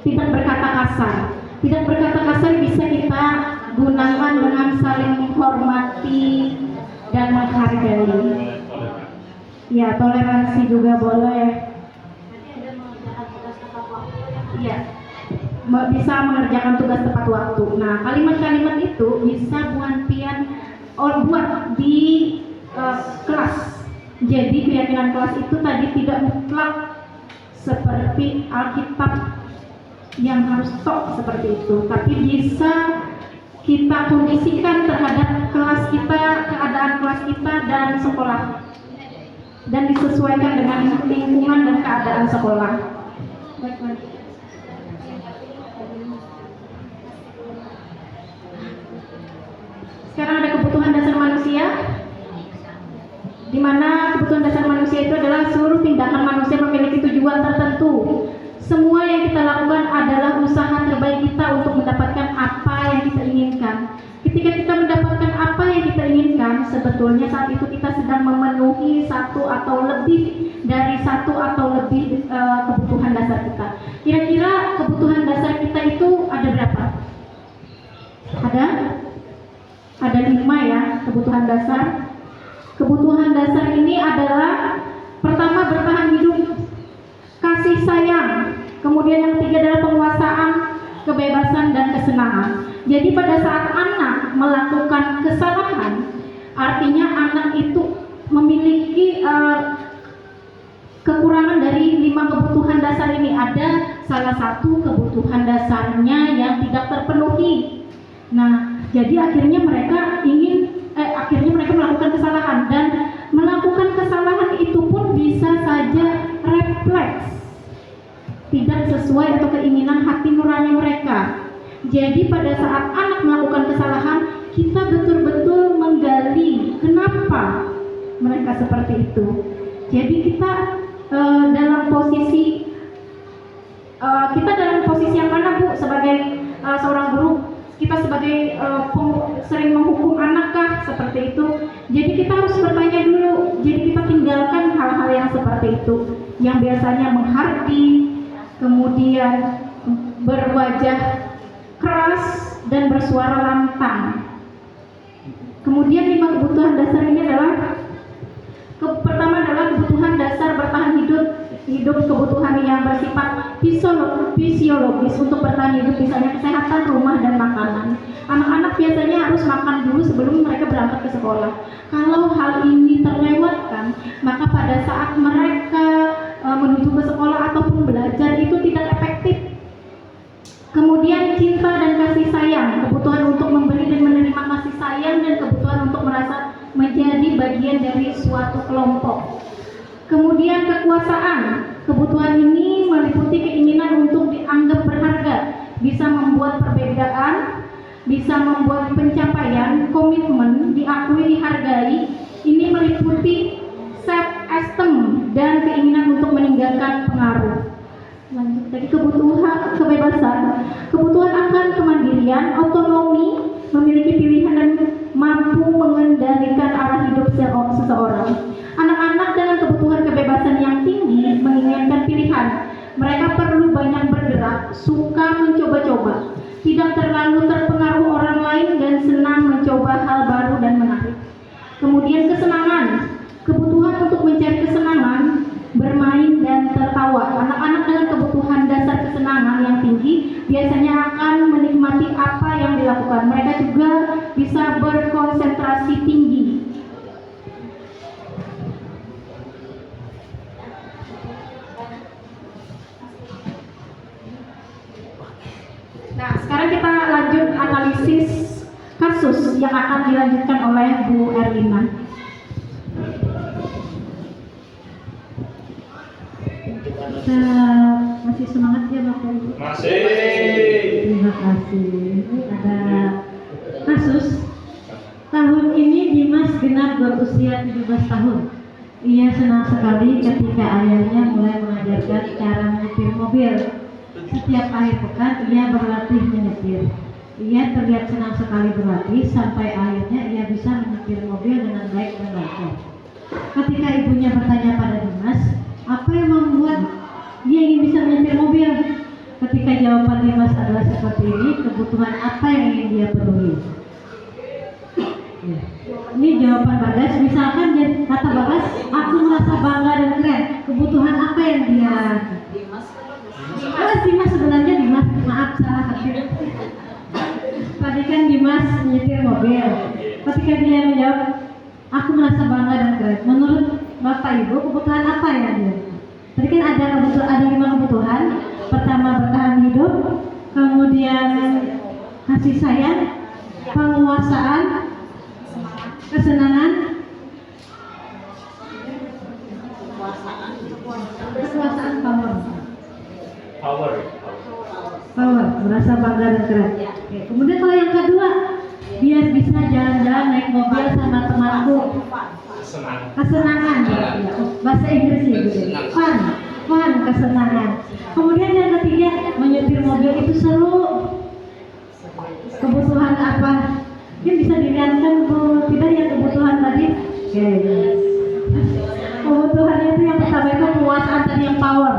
tidak berkata kasar. Tidak berkata kasar bisa kita gunakan dengan saling menghormati dan menghargai. Ya, toleransi juga boleh. Ya, bisa mengerjakan tugas tepat waktu. Nah, kalimat-kalimat itu bisa buat di kelas. Jadi keyakinan kelas itu tadi tidak mutlak seperti Alkitab yang harus tok seperti itu, tapi bisa kita kondisikan terhadap kelas kita, keadaan kelas kita dan sekolah, dan disesuaikan dengan lingkungan dan keadaan sekolah. Sekarang ada kebutuhan dasar manusia, di mana kebutuhan dasar manusia itu adalah seluruh tindakan manusia memiliki tujuan tertentu. Semua yang kita lakukan adalah usaha terbaik kita untuk mendapatkan apa yang kita inginkan. Ketika kita mendapatkan apa yang kita inginkan, sebetulnya saat itu kita sedang memenuhi satu atau lebih kebutuhan dasar kita. Kira-kira kebutuhan dasar kita itu ada berapa? Ada 5 ya, kebutuhan dasar. Kebutuhan dasar ini adalah pertama bertahan hidup, kasih sayang, kemudian yang ketiga adalah penguasaan, kebebasan dan kesenangan. Jadi pada saat anak melakukan kesalahan, artinya anak itu memiliki kekurangan dari 5 kebutuhan dasar ini. Ada salah satu kebutuhan dasarnya yang tidak terpenuhi. Nah, jadi akhirnya mereka melakukan kesalahan, dan melakukan kesalahan itu pun bisa saja refleks tidak sesuai atau keinginan hati nurani mereka. Jadi pada saat anak melakukan kesalahan, kita betul-betul menggali kenapa mereka seperti itu. Jadi kita dalam posisi yang mana, Bu, sebagai seorang guru? Kita sebagai sering menghukum anakkah seperti itu? Jadi kita harus bertanya dulu. Jadi kita tinggalkan hal-hal yang seperti itu, yang biasanya menghardi, kemudian berwajah keras dan bersuara lantang. Kemudian 5 kebutuhan dasar ini adalah pertama adalah kebutuhan dasar bertahan hidup, kebutuhan yang bersifat fisiologis untuk bertahan hidup, misalnya kesehatan, rumah, dan makanan. Anak-anak biasanya harus makan dulu sebelum mereka berangkat ke sekolah. Kalau hal ini terlewatkan, maka pada saat mereka menuju ke sekolah ataupun belajar itu tidak efektif. Kemudian cinta dan kasih sayang, kebutuhan untuk memberi dan menerima kasih sayang, dan kebutuhan untuk merasa menjadi bagian dari suatu kelompok. Kemudian kekuasaan, kebutuhan ini meliputi keinginan untuk dianggap berharga, bisa membuat perbedaan, bisa membuat pencapaian, komitmen, diakui, dihargai. Ini meliputi self-esteem dan keinginan untuk meninggalkan pengaruh. Lanjut lagi, kebutuhan kebebasan, kebutuhan akan kemandirian, otonomi, memiliki pilihan dan mampu mengendalikan arah hidup seseorang. Anak-anak dengan kebutuhan kebebasan yang tinggi menginginkan pilihan. Mereka perlu banyak bergerak, suka mencoba-coba, tidak terlalu terpengaruh orang lain, dan senang mencoba hal baru dan menarik. Kemudian kesenangan, kebutuhan untuk mencari kesenangan, bermain dan tertawa. Anak-anak dengan kebutuhan dasar kesenangan yang tinggi biasanya akan menikmati apa yang dilakukan. Mereka juga bisa berkonsentrasi tinggi. Nah, sekarang kita lanjut analisis kasus yang akan dilanjutkan oleh Bu Erlina.
Kita masih semangat ya Bapak Ibu?
Masih.
Terima kasih. Ini ada kasus. Tahun ini Dimas genap berusia 17 tahun. Ia senang sekali ketika ayahnya mulai mengajarkan cara menyetir mobil. Setiap akhir pekan ia berlatih menyetir. Ia terlihat senang sekali berlatih sampai akhirnya ia bisa menyetir mobil dengan baik dan lancar. Ketika ibunya bertanya pada Dimas, apa yang membuat dia ingin bisa menyetir mobil? Ketika jawaban Dimas adalah seperti ini, kebutuhan apa yang ingin dia penuhi? Ini jawaban Bagas. Misalkan dia kata Bagas, aku merasa bangga dan keren. Kebutuhan apa yang dia? Dimas sebenarnya Dimas, maaf salah hati. Tadi kan Dimas menyetir mobil. Ketika dia menjawab, aku merasa bangga dan keren. Menurut Bapak Ibu, kebutuhan apa yang dia? Tadi kan ada 5 kebutuhan. Pertama bertahan hidup, kemudian kasih sayang,
penguasaan, kesenangan, kekuasaan, power, merasa bangga dan keren. Oke. Kemudian kalau yang kedua, biar bisa jalan-jalan naik mobil sama temanku, kesenangan, bahasa Inggris gitu, fun, kesenangan. Kemudian yang ketiga, menyetir mobil itu seru. Kebutuhan apa? Mungkin bisa dilihatkan tidak yang kebutuhan tadi. Oke. Kebutuhannya itu yang pertama itu penguasaan, tadi yang power.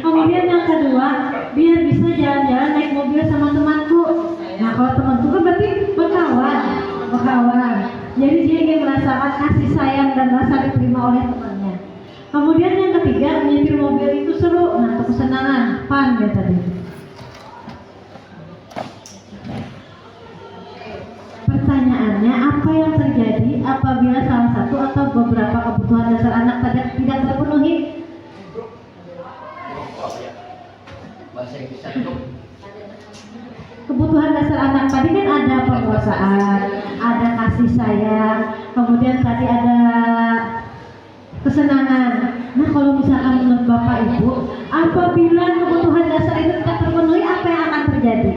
Kemudian yang kedua, biar bisa jalan-jalan naik mobil sama temanku. Nah kalau temanku kan berarti berkawan. Jadi dia ingin merasakan kasih sayang dan rasa diterima oleh temannya. Kemudian yang ketiga, menyetir mobil itu seru. Nah kesenangan, fun ya tadi. Pertanyaannya, apa yang terjadi apabila salah satu atau beberapa kebutuhan dasar anak tidak terpenuhi? Kebutuhan dasar anak tadi kan ada penguasaan, ada kasih sayang, kemudian tadi ada kesenangan. Nah kalau misalkan menurut Bapak Ibu, apabila kebutuhan dasar itu tidak terpenuhi, apa yang akan terjadi?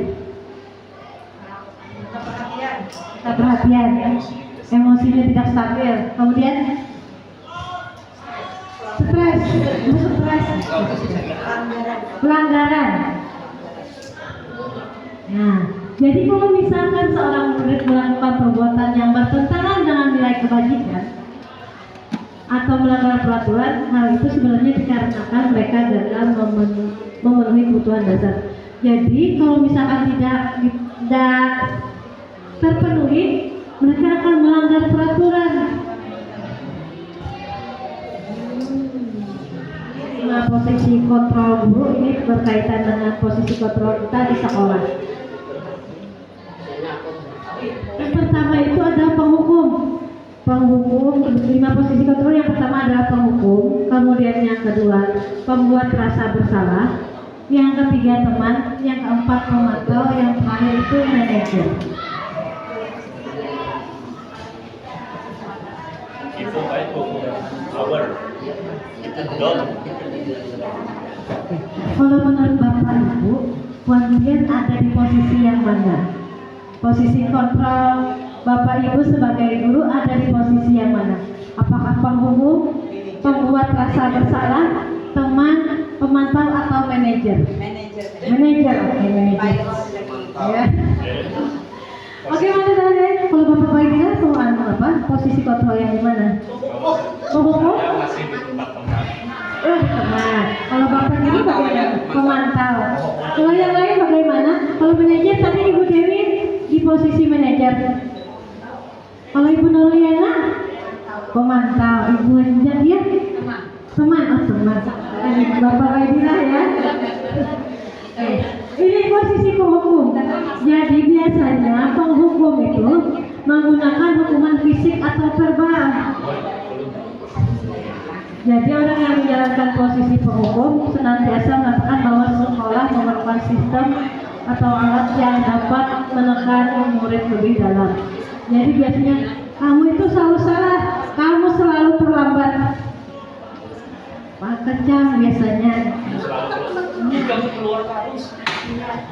Kita perhatian, emosinya tidak stabil, kemudian stres, pelanggaran. Nah, jadi kalau misalkan seorang murid melakukan perbuatan yang bertentangan dengan nilai kebajikan atau melanggar peraturan, hal itu sebenarnya dikarenakan mereka gagal memenuhi kebutuhan dasar. Jadi kalau misalkan tidak terpenuhi, mereka akan melanggar peraturan. Nah, posisi kontrol guru ini berkaitan dengan posisi kontrol kita di sekolah. Yang pertama itu adalah penghukum. 5 posisi kontrol. Yang pertama adalah penghukum, kemudian yang kedua pembuat rasa bersalah, yang ketiga teman, yang keempat pemantau, yang terakhir itu manajer. Kalau menurut Bapak Ibu, Puan-Dian ada di posisi yang mana? Posisi kontrol Bapak Ibu sebagai guru ada di posisi yang mana? Apakah penghukum, pembuat rasa bersalah, teman, pemantau atau manajer? Manajer, oke, manajer. Ya. Oke, mana tadi? Kalau Bapak Baiknya tuh apa? Posisi kontrol yang di mana? Penghukum? Teman. Kalau Bapak ini bagaimana? Pemantau. Kalau yang lain bagaimana? Kalau manajer tadi Ibu Dewi di posisi manajer. Kalau Ibu Nurliana pemantau. Ibu Anjar dia teman. Oh teman. Bapak Aidina ya. Ini posisi penghukum. Jadi biasanya penghukum itu menggunakan hukuman fisik atau verbal. Jadi orang yang menjalankan posisi penghukum senantiasa mengatakan bahwa sekolah memerlukan sistem atau alat yang dapat menekan murid lebih dalam. Jadi biasanya kamu itu selalu salah, kamu selalu terlambat. Pak kencang biasanya.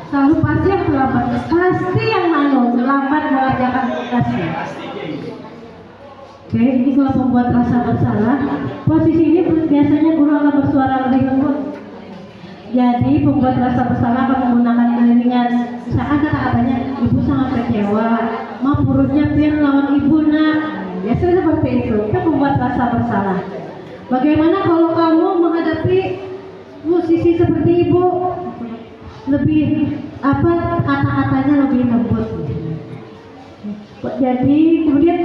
Selalu pasti yang terlambat, pasti yang lambat mengerjakan tugasnya. Oke, ini kalau pembuat rasa bersalah, posisi ini biasanya guru akan bersuara lebih lembut. Jadi pembuat rasa bersalah akan menggunakan kelilingan. Misalkan kata-katanya, ibu sangat kecewa, ma perutnya pian lawan ibu nak. Biasanya seperti itu. Itu pembuat rasa bersalah. Bagaimana kalau kamu menghadapi posisi seperti ibu? Lebih kata-katanya lebih lembut. Jadi kemudian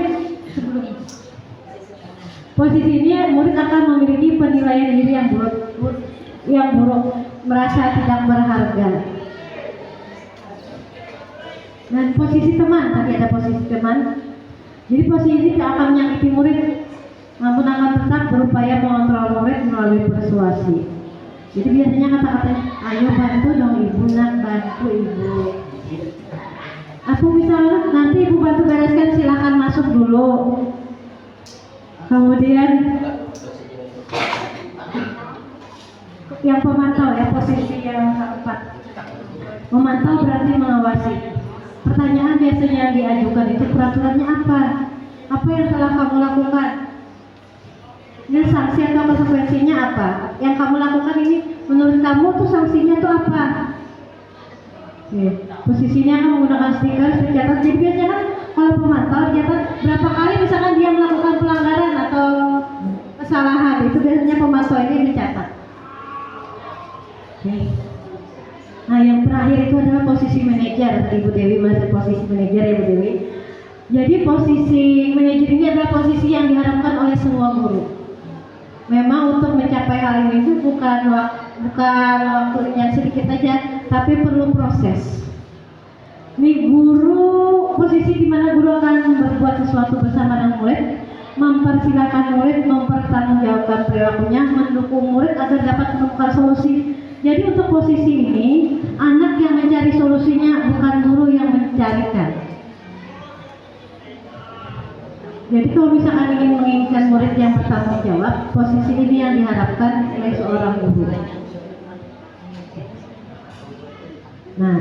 posisi ini murid akan memiliki penilaian diri yang buruk, merasa tidak berharga. Dan posisi teman, tadi ada posisi teman. Jadi posisi ini tidak akan menyakiti murid, namun akan tetap berupaya mengontrol murid melalui persuasi. Jadi biasanya kata-katanya, ayo bantu dong ibu nak, bantu ibu.
Aku bisa, nanti Ibu bantu bereskan, silakan masuk dulu. Kemudian yang pemantau ya, posisi yang keempat. Memantau berarti mengawasi. Pertanyaan biasanya yang diajukan itu peraturannya apa? Apa yang telah kamu lakukan? Ini sanksi atau konsekuensinya apa? Yang kamu lakukan ini menurut kamu tuh sanksinya tuh apa? Oke. Posisinya kamu menggunakan stiker, tercatat. Jadi biasanya kan kalau pemantau tercatat berapa kali misalkan dia melakukan pelanggaran atau kesalahan, itu biasanya pemantau ini mencatat. Oke. Nah, yang terakhir itu adalah posisi manajer. Ibu Dewi masih posisi manajer ya, Bu Dewi. Jadi posisi manajer ini adalah posisi yang diharapkan oleh semua guru. Memang untuk mencapai hal ini itu bukan waktu yang sedikit aja, tapi perlu proses. Ini guru, posisi di mana guru akan berbuat sesuatu bersama dengan murid, mempersilahkan murid mempertanggungjawabkan perilakunya, mendukung murid agar dapat menemukan solusi. Jadi untuk posisi ini, anak yang mencari solusinya, bukan guru yang mencarikan. Jadi kalau misalkan ingin menginginkan murid yang bertanggung jawab, posisi ini yang diharapkan oleh seorang guru. Nah,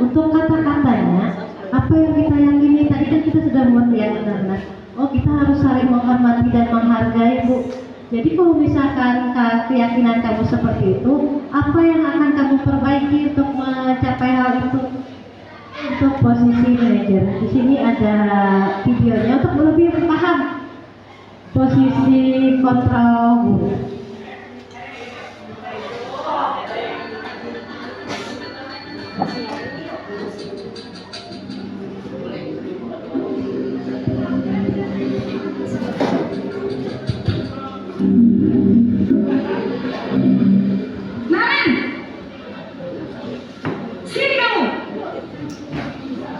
untuk kata-katanya, apa yang kita yakini tadi kan kita sudah buat yang benar-benar. Oh, kita harus saling menghormati dan menghargai, Bu. Jadi kalau misalkan keyakinan kamu seperti itu, apa yang akan kamu perbaiki untuk mencapai hal itu? Untuk posisi manajer, di sini ada videonya untuk lebih paham posisi kontrol guru.
Naren, sini kamu.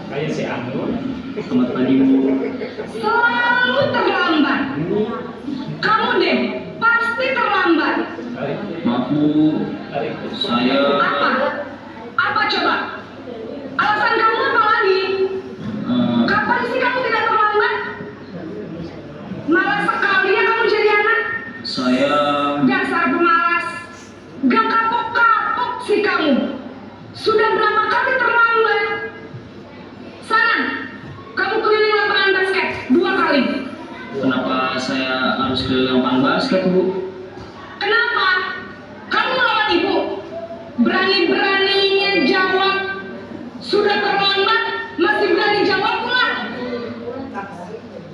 Kayak si Anu.
Selamat pagi, Bu.
Selalu terlambat. Kamu deh pasti terlambat.
Maaf, Bu. Saya
Apa coba? Alasan kamu apa lagi? Kapan sih kamu tidak terlambat? Malas sekali ya kamu jadi anak.
saya
Dasar pemalas. Gak kapok-kapok sih kamu. Sudah berapa kali terlambat? Sana, kamu keliling lapangan basket 2 kali.
Kenapa saya harus ke lapangan basket, Bu?
Kenapa? Kamu melawan ibu. Berani-beraninya jawab. Sudah terlambat, masih berani jawab pula.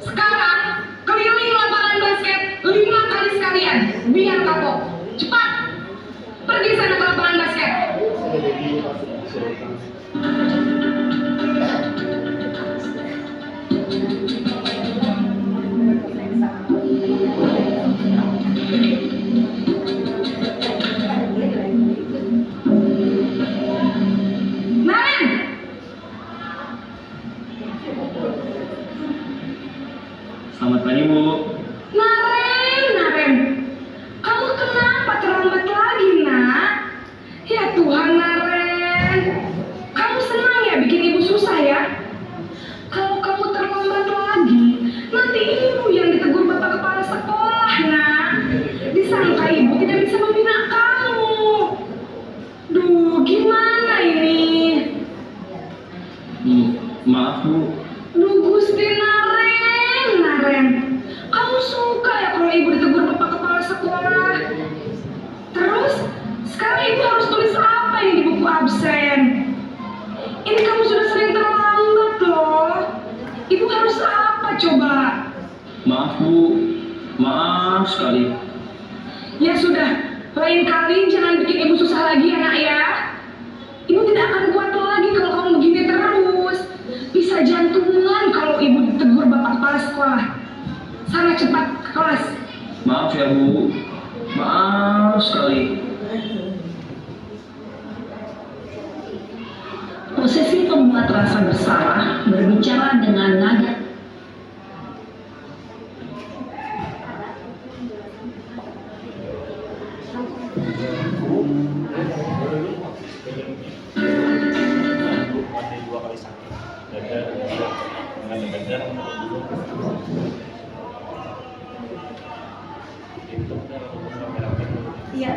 Sekarang, keliling lapangan basket 5 kali sekalian. Biar kapok. Cepat. Pergi sana ke lapangan basket. Naren!
Selamat pagi, Bu.
Naren, kamu kenapa terlambat lagi, nak? Ya Tuhan, Naren, kamu senang ya bikin ibu susah ya? Kalau kamu terlambat lagi, nanti ibu yang ditegur bapak kepala sekolah, nak. Disangka ibu tidak bisa membina kamu. Duh, gimana ini?
Maaf, Bu.
Duh, Gusti Naren, kamu suka ya kalau ibu ditegur bapak kepala sekolah? Terus, sekarang ibu harus tulis apa ini di buku absen? Ini kamu sudah sering terlambat loh. Ibu harus apa coba?
Maaf, Bu. Maaf sekali.
Ya sudah, lain kali jangan bikin ibu susah lagi ya, nak ya. Ibu tidak akan kuat lagi kalau kamu begini terus. Bisa jantungan kalau ibu ditegur bapak kepala sekolah. Sana cepat ke kelas.
Maaf ya, Bu. Maaf sekali.
Posisi pembuat rasa bersalah berbicara dengan nada
Ya,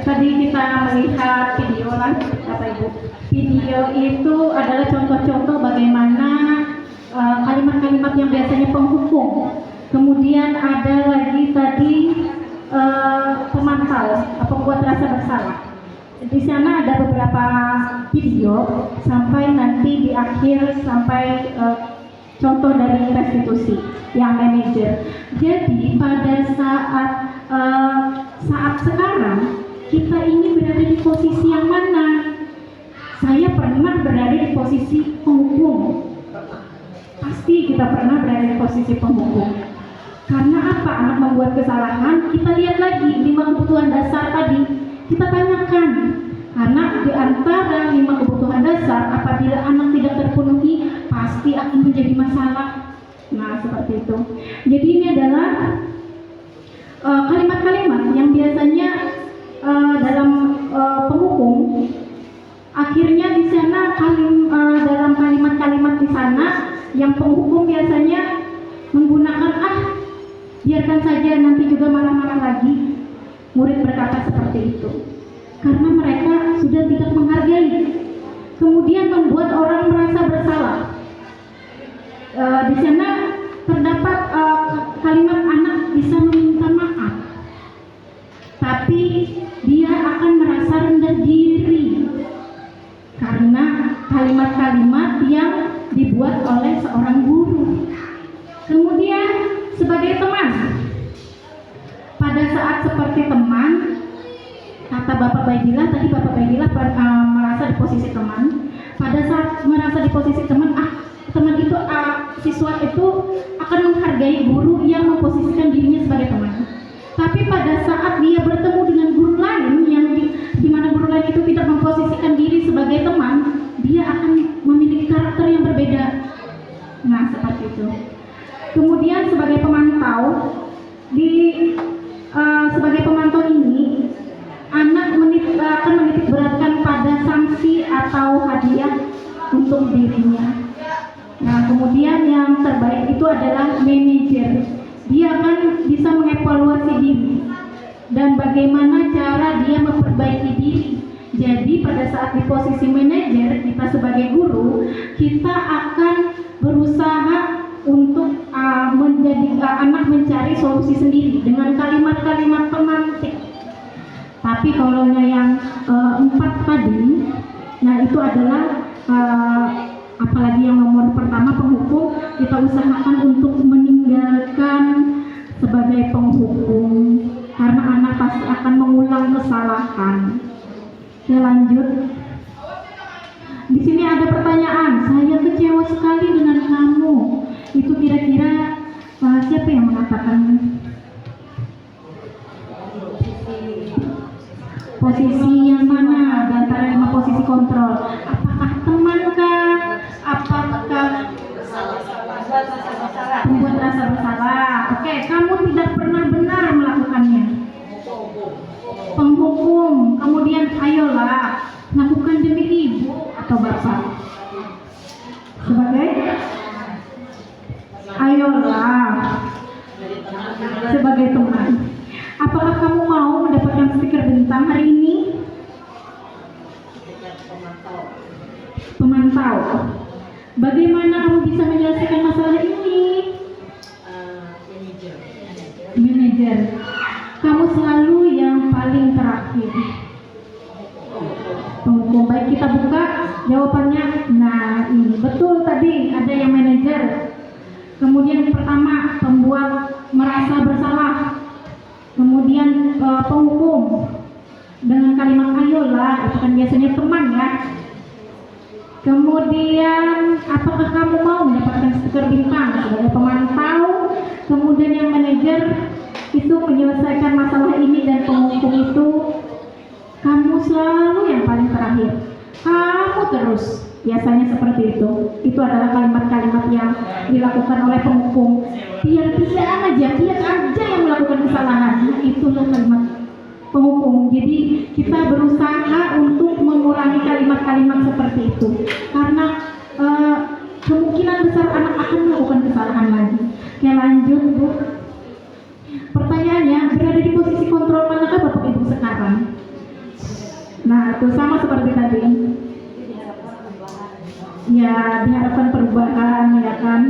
tadi kita melihat video lah, Bapak Ibu. Video itu adalah contoh-contoh bagaimana kalimat-kalimat yang biasanya penghukum. Kemudian ada lagi tadi pemantau, pembuat rasa bersalah. Di sana ada beberapa video sampai nanti di akhir sampai contoh dari restitusi yang manajer. Jadi pada saat sekarang kita ini berada di posisi yang mana? Saya pernah berada di posisi penghukum. Pasti kita pernah berada di posisi penghukum. Karena apa? Anak membuat kesalahan, kita lihat lagi 5 kebutuhan dasar tadi. Kita tanyakan, karena di antara 5 kebutuhan dasar, apabila anak tidak terpenuhi, pasti akan menjadi masalah. Nah, seperti itu. Jadi ini adalah kalimat-kalimat yang biasanya dalam penghukum, akhirnya di sana dalam kalimat-kalimat di sana yang penghukum biasanya menggunakan biarkan saja nanti juga marah-marah lagi. Murid berkata seperti itu karena mereka sudah tidak menghargai, kemudian membuat orang merasa bersalah. Di sana terdapat kalimat anak bisa meminta maaf, tapi dia akan merasa rendah diri karena kalimat-kalimat yang dibuat oleh seorang guru. Kemudian sebagai teman, pada saat seperti teman, kata Bapak Baidillah tadi, Bapak Baidillah merasa di posisi teman. Pada saat merasa di posisi teman, teman itu siswa itu akan menghargai guru yang memposisikan dirinya sebagai teman. Tapi pada saat dia bertemu dengan guru lain yang di mana guru lain itu tidak memposisikan diri sebagai teman, dia akan memiliki karakter yang berbeda. Nah, seperti itu. Kemudian sebagai pemantau, sebagai pemantau ini, anak akan menitik beratkan pada sanksi atau hadiah untuk dirinya. Nah, kemudian yang terbaik itu adalah manajer. Dia akan bisa mengevaluasi diri dan bagaimana cara dia memperbaiki diri. Jadi pada saat di posisi manajer, kita sebagai guru, kita akan berusaha untuk anak mencari solusi sendiri dengan kalimat-kalimat pemantik. Tapi kalau yang 4 tadi, nah itu adalah apalagi yang nomor pertama penghukum, kita usahakan untuk meninggalkan sebagai penghukum karena anak pasti akan mengulang kesalahan. Oke, lanjut. Di sini ada pertanyaan, saya kecewa sekali dengan kamu. Itu kira-kira siapa yang mengatakan? Posisi yang mana di antara 5 posisi kontrol? Apakah temankah? Apakah membuat rasa bersalah? Oke, kamu tidak pernah benar melakukannya. Penghukum, kemudian ayolah lakukan demi ibu atau bapak. Sebagai ayolah sebagai teman. Apakah kamu mau mendapatkan stiker bintang hari ini? Pemantau. Bagaimana kamu bisa menyelesaikan masalah ini? Manajer. Kamu selalu yang paling terakhir. Penghukum. Baik, kita buka jawabannya. Nah, ini betul tadi ada yang manajer. Kemudian pertama, pembuat merasa bersalah. Kemudian penghukum dengan kalimat ayolah, itu kan biasanya teman ya. Kemudian apakah kamu mau mendapatkan stiker bintang sebagai pemantau? Kemudian yang manajer itu menyelesaikan masalah ini, dan penghukum itu kamu selalu yang paling terakhir. Kamu terus, biasanya seperti itu. Itu adalah kalimat-kalimat yang dilakukan oleh penghukum. Biar aja yang melakukan kesalahan. Nah, itulah kalimat penghukum. Jadi kita berusaha untuk mengurangi kalimat-kalimat seperti itu, karena kemungkinan besar wabarakatuh. Sama seperti tadi. Ya, diharapkan perubahan, ya kan.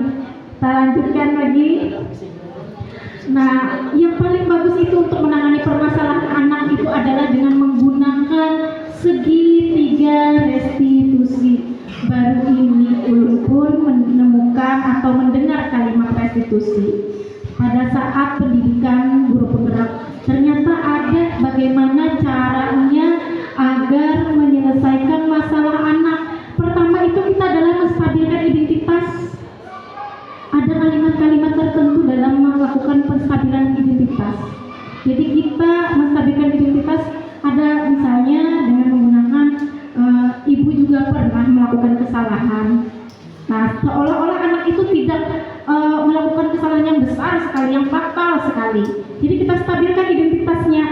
Kita lanjutkan lagi. Nah, yang paling bagus itu untuk menangani permasalahan anak itu adalah dengan menggunakan segitiga restitusi. Baru ini ulun pun menemukan atau mendengar kalimat restitusi pada saat pendidikan guru penggerak. Ternyata ada bagaimana caranya agar menyelesaikan masalah anak. Pertama itu kita adalah menstabilkan identitas. Ada kalimat-kalimat tertentu dalam melakukan penstabilan identitas. Jadi kita menstabilkan identitas ada misalnya dengan menggunakan ibu juga pernah melakukan kesalahan. Nah, seolah-olah anak itu tidak melakukan kesalahan yang besar sekali, yang fatal sekali. Jadi kita stabilkan identitasnya.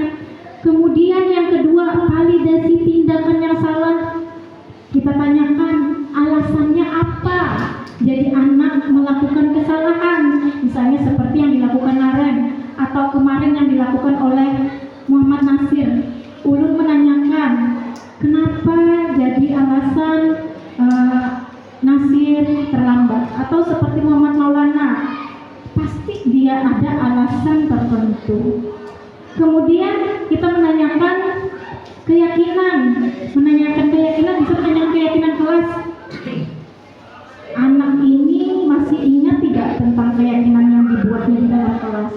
Kemudian yang kedua, validasi tindakan yang salah. Kita tanyakan alasannya apa. Jadi anak melakukan kesalahan, misalnya seperti yang dilakukan Naren atau kemarin yang dilakukan oleh Muhammad Nasir. Ulun menanyakan, kenapa jadi alasan Nasir terlambat? Atau seperti Muhammad Maulana, pasti dia ada alasan tertentu. Kemudian kita menanyakan keyakinan, bisa menanyakan keyakinan kelas. Anak ini masih ingat tidak tentang keyakinan yang dibuatnya di dalam kelas?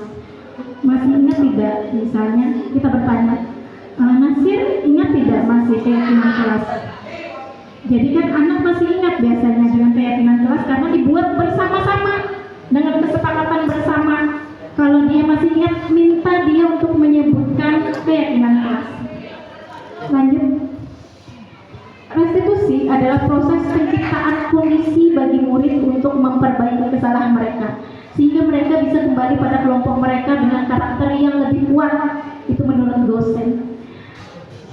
Masih ingat tidak? Misalnya kita bertanya, Nasir ingat tidak masih keyakinan kelas? Jadi kan anak masih ingat biasanya dengan keyakinan kelas karena dibuat bersama-sama dengan kesepakatan bersama. Kalau dia masih ingat, minta dia untuk menyebutkan keyakinan kelas. Lanjut. Restitusi adalah proses penciptaan kondisi bagi murid untuk memperbaiki kesalahan mereka, sehingga mereka bisa kembali pada kelompok mereka dengan karakter yang lebih kuat. Itu menurut dosen.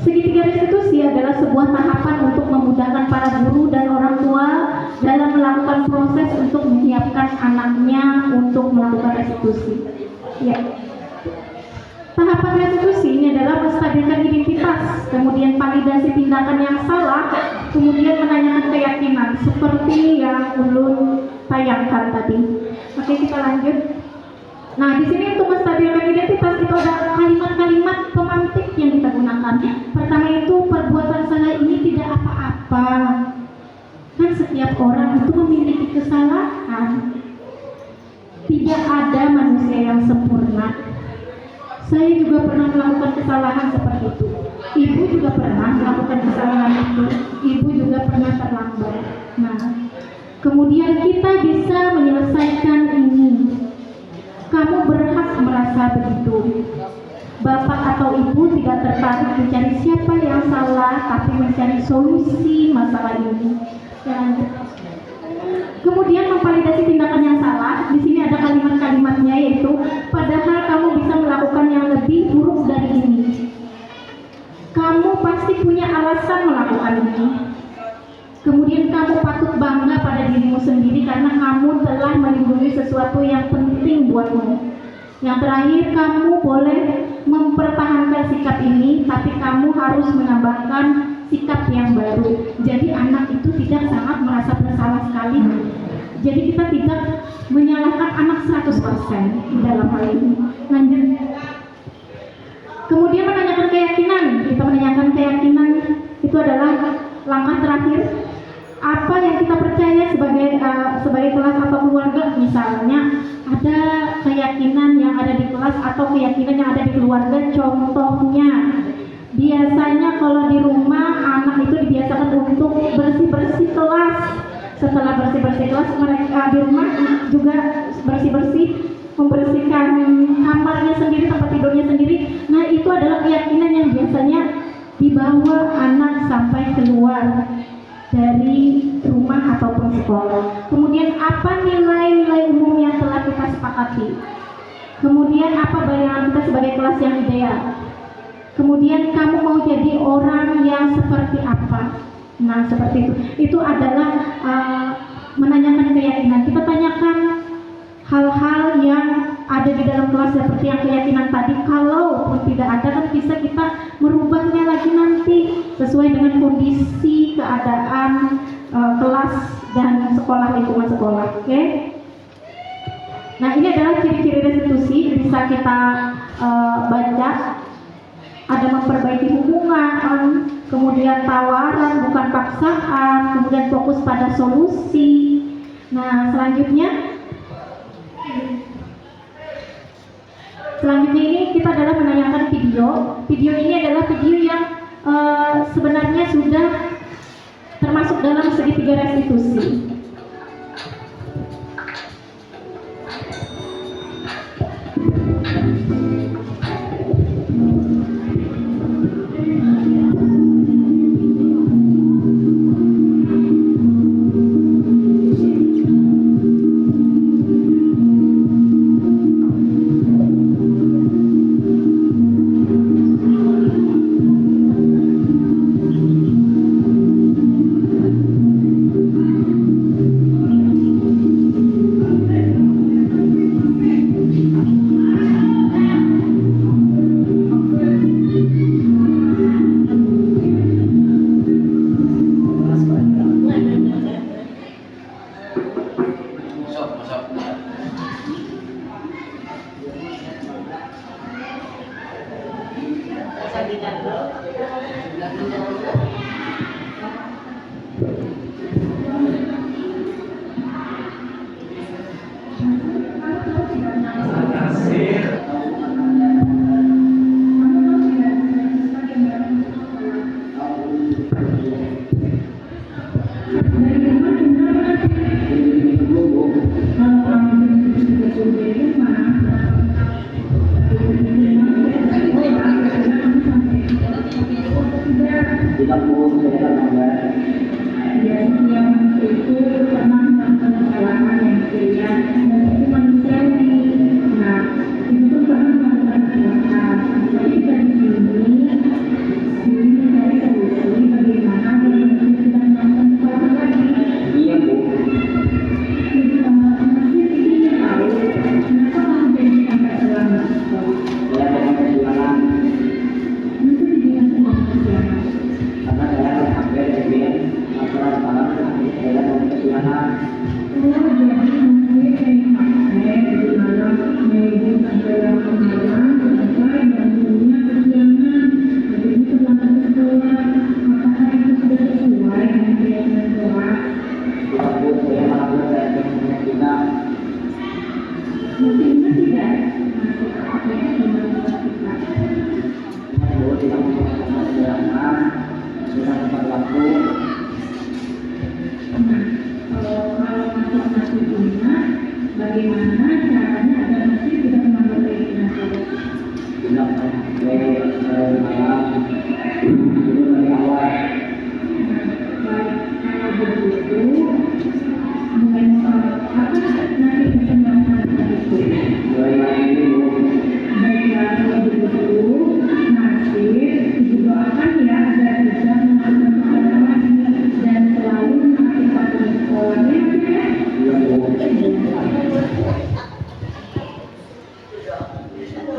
Segitiga restitusi adalah sebuah tahapan untuk memudahkan para guru dan orang tua dalam melakukan proses untuk menyiapkan anaknya untuk melakukan restitusi. Ya. Tahapan restitusi ini adalah menstabilkan identitas, kemudian validasi tindakan yang salah, kemudian menanyakan keyakinan seperti yang ulun tayangkan tadi. Oke, kita lanjut. Nah, di sini untuk menstabilkan identitas itu ada kalimat-kalimat pemantik yang kita gunakan. Pertama itu, perbuatan salah ini tidak apa-apa. Kan setiap orang itu memiliki kesalahan. Tidak ada manusia yang sempurna. Saya juga pernah melakukan kesalahan seperti itu. Ibu juga pernah melakukan kesalahan itu. Ibu juga pernah terlambat. Nah, kemudian kita bisa menyelesaikan ini. Kamu berhak merasa begitu. Bapak atau ibu tidak tertarik mencari siapa yang salah, tapi mencari solusi masalah ini. Kemudian memvalidasi tindakan yang salah. Di sini ada kalimat-kalimatnya, yaitu padahal kamu bisa melakukan yang lebih buruk dari ini. Kamu pasti punya alasan melakukan ini. Kemudian kamu patut bangga pada dirimu sendiri karena kamu telah melindungi sesuatu yang penting buatmu. Yang terakhir, kamu boleh mempertahankan sikap ini, tapi kamu harus menambahkan sikap yang baru. Jadi anak itu tidak sangat merasa bersalah sekali. Jadi kita tidak menyalahkan anak 100% di dalam hal ini. Lanjut. Kemudian menanyakan keyakinan. Kita menanyakan keyakinan itu adalah langkah terakhir. Apa yang kita percaya sebagai kelas atau keluarga, misalnya ada keyakinan yang ada di kelas atau keyakinan yang ada di keluarga. Contohnya, biasanya kalau di rumah anak itu dibiasakan untuk bersih-bersih kelas. Setelah bersih-bersih kelas, mereka di rumah juga bersih-bersih, membersihkan kamarnya sendiri, tempat tidurnya sendiri. Nah, itu adalah keyakinan yang biasanya dibawa anak sampai keluar dari rumah ataupun sekolah. Kemudian apa nilai-nilai umum yang telah kita sepakati? Kemudian apa bayangan kita sebagai kelas yang ideal? Kemudian kamu mau jadi orang yang seperti apa? Nah, seperti itu. Itu adalah menanyakan keyakinan. Kita tanyakan hal-hal yang ada di dalam kelas seperti yang keyakinan tadi. Kalaupun tidak ada, kan bisa kita merubahnya lagi nanti sesuai sesuai dengan kondisi keadaan kelas dan sekolah, lingkungan sekolah. Oke? Nah, ini adalah ciri-ciri restitusi, bisa kita baca. Ada memperbaiki hubungan, kemudian tawaran bukan paksaan, kemudian fokus pada solusi. Nah, selanjutnya ini kita adalah menayangkan video. Video ini adalah video yang sebenarnya sudah termasuk dalam segitiga restitusi.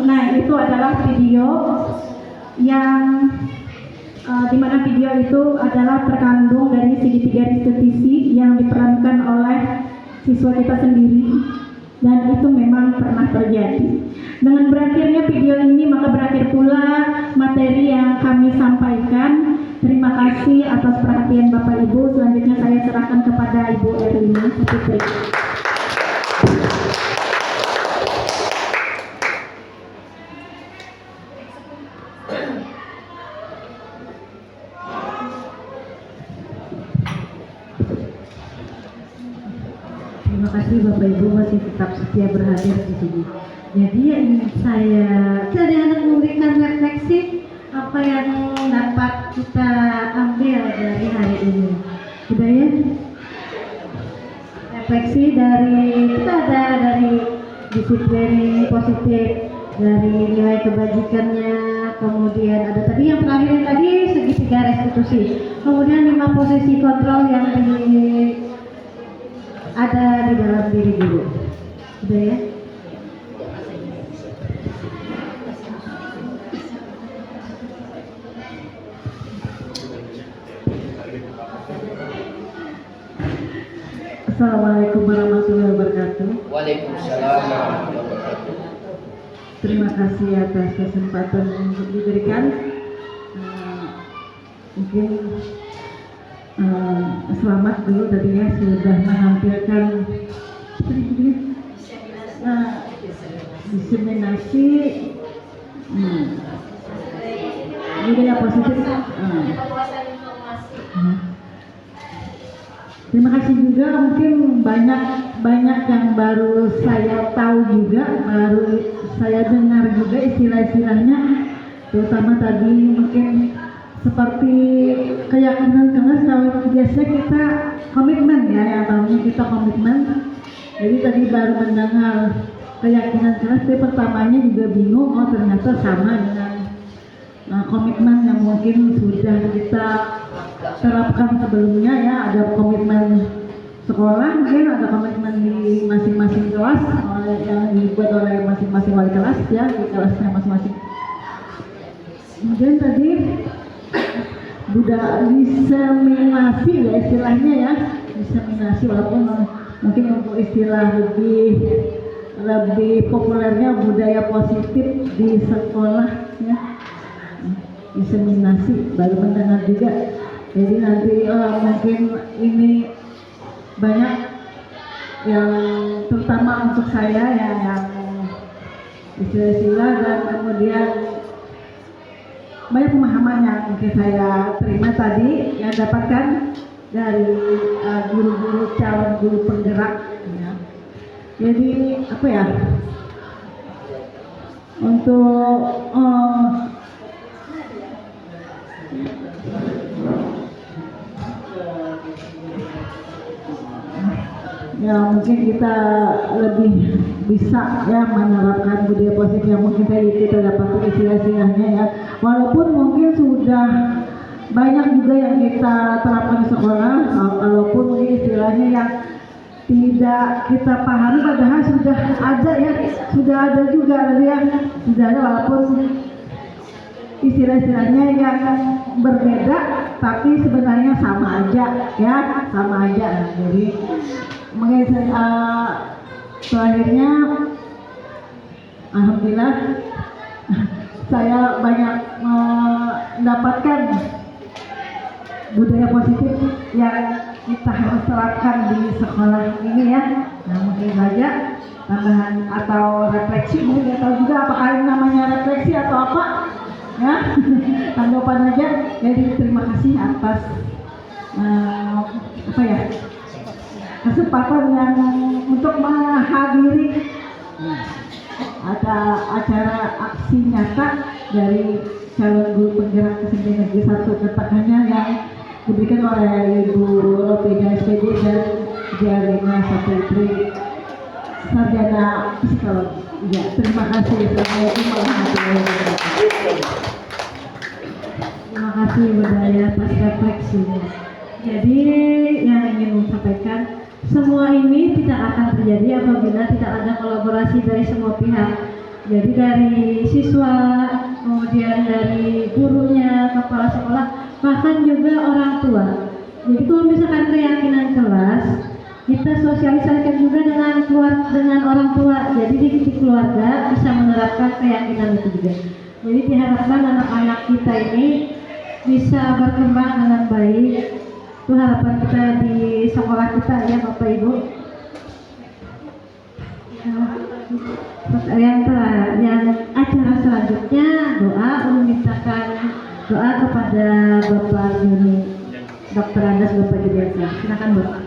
Nah, itu adalah video yang dimana video itu adalah terkandung dari segitiga restitusi yang diperankan oleh siswa kita sendiri, dan itu memang pernah terjadi. Dengan berakhirnya video ini, maka berakhir pula materi yang kami sampaikan. Terima kasih atas perhatian Bapak Ibu. Selanjutnya saya serahkan kepada Ibu Erlina Putri.
Terima kasih Bapak Ibu masih tetap setia berhadir di sini. Jadi yang saya memberikan refleksi apa yang dapat kita ambil dari hari ini. Sudah ya? Refleksi dari kita ada dari disiplin positif, dari nilai kebajikannya, kemudian ada tadi yang terakhir tadi segitiga restitusi, kemudian 5 posisi kontrol yang ada di dalam diri guru. Sudah ya? Assalamualaikum warahmatullahi wabarakatuh.
Waalaikumsalam warahmatullahi wabarakatuh.
Terima kasih atas kesempatan untuk diberikan. Mungkin selamat dulu tadinya sudah menampilkan diseminasi budaya positif. Terima kasih juga, mungkin banyak yang baru saya tahu juga, baru saya dengar juga istilah-istilahnya, terutama tadi mungkin seperti keyakinan keras. Kalau biasanya kita komitmen ya, yang tahunya kita komitmen. Jadi tadi baru mendengar keyakinan keras, tapi pertamanya juga bingung, oh ternyata sama dengan komitmen yang mungkin sudah kita terapkan sebelumnya ya. Ada komitmen sekolah, mungkin ada komitmen di masing-masing kelas yang dibuat oleh masing-masing wali kelas ya, di kelasnya masing-masing. Kemudian tadi sudah diseminasi ya istilahnya ya, diseminasi, walaupun mungkin untuk istilah lebih populernya budaya positif di sekolah ya, diseminasi, baru mendengar juga. Jadi nanti mungkin ini banyak yang terutama untuk saya ya, yang istilah-istilah, dan kemudian banyak pemahaman yang mungkin saya terima tadi yang dapatkan dari guru-guru, calon guru penggerak ya. Jadi apa ya, untuk ya mungkin kita lebih bisa ya menerapkan budaya positif yang mungkin kita dapat istilah-istilahnya ya, walaupun mungkin sudah banyak juga yang kita terapkan di sekolah, walaupun mungkin istilahnya yang tidak kita pahami padahal sudah ada ya, sudah ada juga yang sudah ada, walaupun istilah-istilahnya yang berbeda tapi sebenarnya sama aja ya, sama aja. Jadi mengenai terakhirnya, alhamdulillah saya banyak mendapatkan budaya positif yang kita harus terapkan di sekolah ini ya. Nah mungkin saja tambahan atau refleksi, mungkin nggak tahu juga apakah ini namanya refleksi atau apa ya, tanggapan aja. Jadi terima kasih atas apa ya, kesempatan yang untuk menghadiri ada acara aksi nyata dari calon guru penggerak SMP Negeri 1 Ketakannya yang diberikan oleh Ibu Ropeda SPD dan Dialina Saputri Sarjana Psikologi. Ya, terima kasih. Assalamualaikum warahmatullahi wabarakatuh. Terima kasih budaya atas refleksinya. Jadi yang ingin saya sampaikan, semua ini tidak akan terjadi apabila tidak ada kolaborasi dari semua pihak. Jadi dari siswa, kemudian dari gurunya, kepala sekolah, bahkan juga orang tua. Jadi kalau misalkan keyakinan kelas, kita sosialisasikan juga dengan orang tua. Jadi di keluarga bisa menerapkan keyakinan itu juga. Jadi diharapkan anak-anak kita ini bisa berkembang dengan baik. Itu harapan kita di sekolah kita ya Bapak Ibu. Yang acara selanjutnya doa, memintakan doa kepada Bapak Juni, Dr. Andas Bapak Juliasa. Silakan Bapak.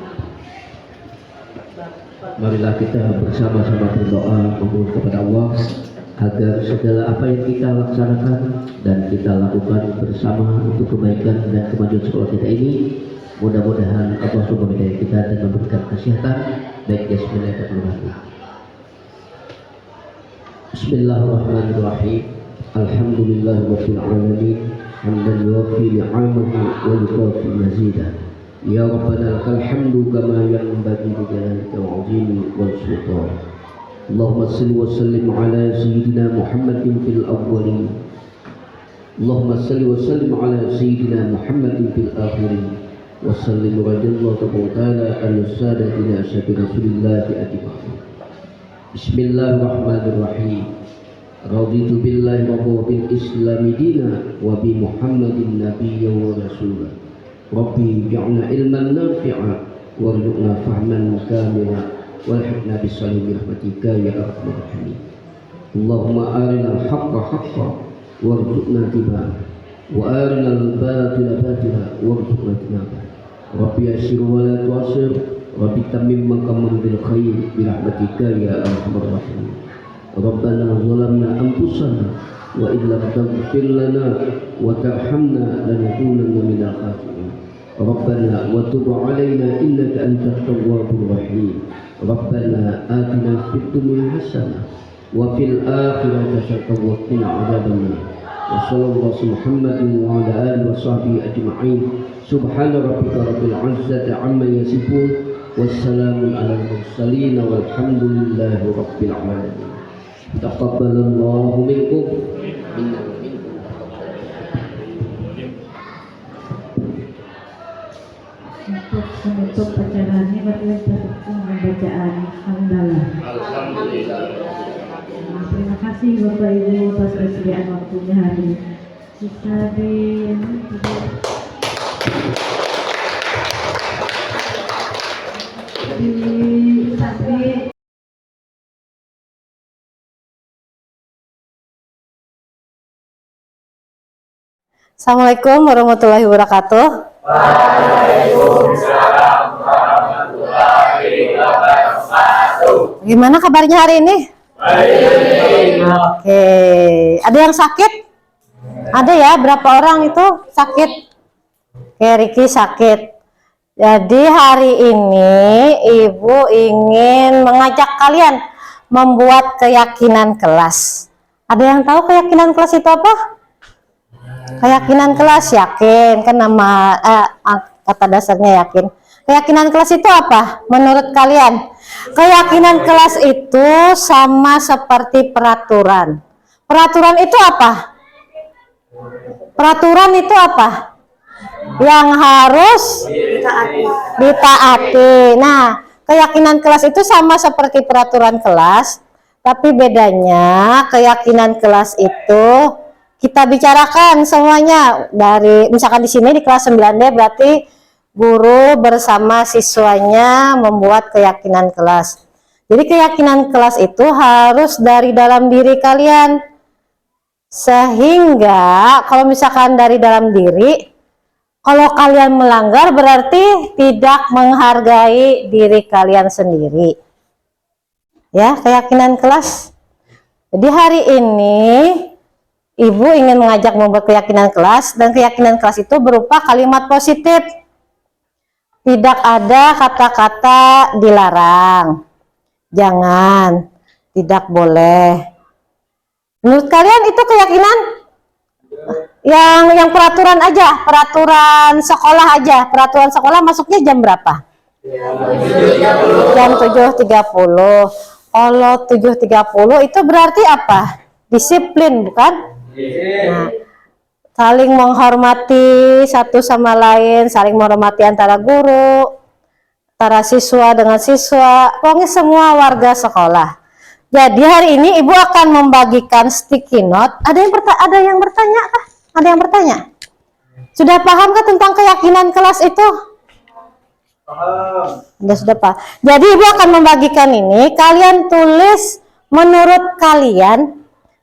Marilah kita bersama-sama berdoa memohon kepada Allah agar segala apa yang kita laksanakan dan kita lakukan bersama untuk kebaikan dan kemajuan sekolah kita ini, mudah-mudahan Allah memberkahi kita dan memberikan kesehatan baik jasmani maupun rohani. Bismillahirrahmanirrahim. Alhamdulillahirabbil alamin. Hamdan yuwafi ni'amahu wa yukafi mazidah. Ya Rabbana lakal hamdu kama yanbaghi li jalalika wa 'azimi wal sultan. Allahumma salli wa sallim ala sayyidina Muhammadin fil awwalin. Allahumma salli wa sallim ala sayyidina Muhammadin fil akhirin. وسلم رضي الله تعالى عن سادتنا أشهد رسول الله أجمعين. بسم الله الرحمن الرحيم. رضيت بالله ربا وبالإسلام دينا وبمحمد نبيا ورسولا. ربي اجعلنا علما نافعا وارزقنا فهما كاملا والحقنا بالصالحين برحمتك يا أرحم الراحمين. اللهم أرنا الحق حقا وارزقنا اتباعه وأرنا الباطل باطلا وارزقنا اجتنابه. ربي يسر ولا تعسر ربي تمم مقام بالخير برحمتك يا أرحم الراحمين. ربنا ظلمنا أنفسنا وإن لم تغفر لنا وترحمنا لنكونن من الخاسرين. ربنا وتب علينا إنك أنت التواب الرحيم. ربنا آتنا في الدنيا حسنة وفي الآخرة حسنة وقنا عذاب النار. وصلى الله على محمد وعلى آله وصحبه أجمعين. سبحان ربك رب العزة عما يصفون والسلام على المرسلين والحمد لله رب العالمين. تقبل الله منكم منا ومنكم.
Untuk menutup acara ini, marilah kita dengan bacaan hamdalah.
Alhamdulillah.
Terima kasih Bapak Ibu atas kesediaan waktunya hari ini. Bisa di
Assalamualaikum warahmatullahi wabarakatuh.
Waalaikumsalam warahmatullahi wabarakatuh.
Gimana kabarnya hari ini?
Baik.
Oke, ada yang sakit? Ada ya, berapa orang itu sakit? Oke, Riki sakit. Jadi hari ini Ibu ingin mengajak kalian membuat keyakinan kelas. Ada yang tahu keyakinan kelas itu apa? Keyakinan kelas, yakin kan nama kata dasarnya yakin. Keyakinan kelas itu apa menurut kalian? Keyakinan kelas itu sama seperti peraturan. Peraturan itu apa? Peraturan itu apa? Yang harus ditaati. Nah, keyakinan kelas itu sama seperti peraturan kelas, tapi bedanya keyakinan kelas itu kita bicarakan semuanya dari misalkan di sini di kelas 9D berarti guru bersama siswanya membuat keyakinan kelas. Jadi keyakinan kelas itu harus dari dalam diri kalian. Sehingga kalau misalkan dari dalam diri, kalau kalian melanggar berarti tidak menghargai diri kalian sendiri. Ya, keyakinan kelas. Jadi hari ini Ibu ingin mengajak membuat keyakinan kelas, dan keyakinan kelas itu berupa kalimat positif. Tidak ada kata-kata dilarang, jangan, tidak boleh. Menurut kalian itu keyakinan? Yang peraturan aja, peraturan sekolah aja. Peraturan sekolah masuknya jam berapa? Jam 7.30. Kalau 7.30 itu berarti apa? Disiplin, bukan? Nah, saling menghormati satu sama lain, saling menghormati antara guru, antara siswa dengan siswa, pokoknya semua warga sekolah. Jadi hari ini Ibu akan membagikan sticky note. Ada yang bertanya kah? Ada yang bertanya? Sudah paham kah tentang keyakinan kelas itu? Sudah paham. Jadi Ibu akan membagikan ini, kalian tulis menurut kalian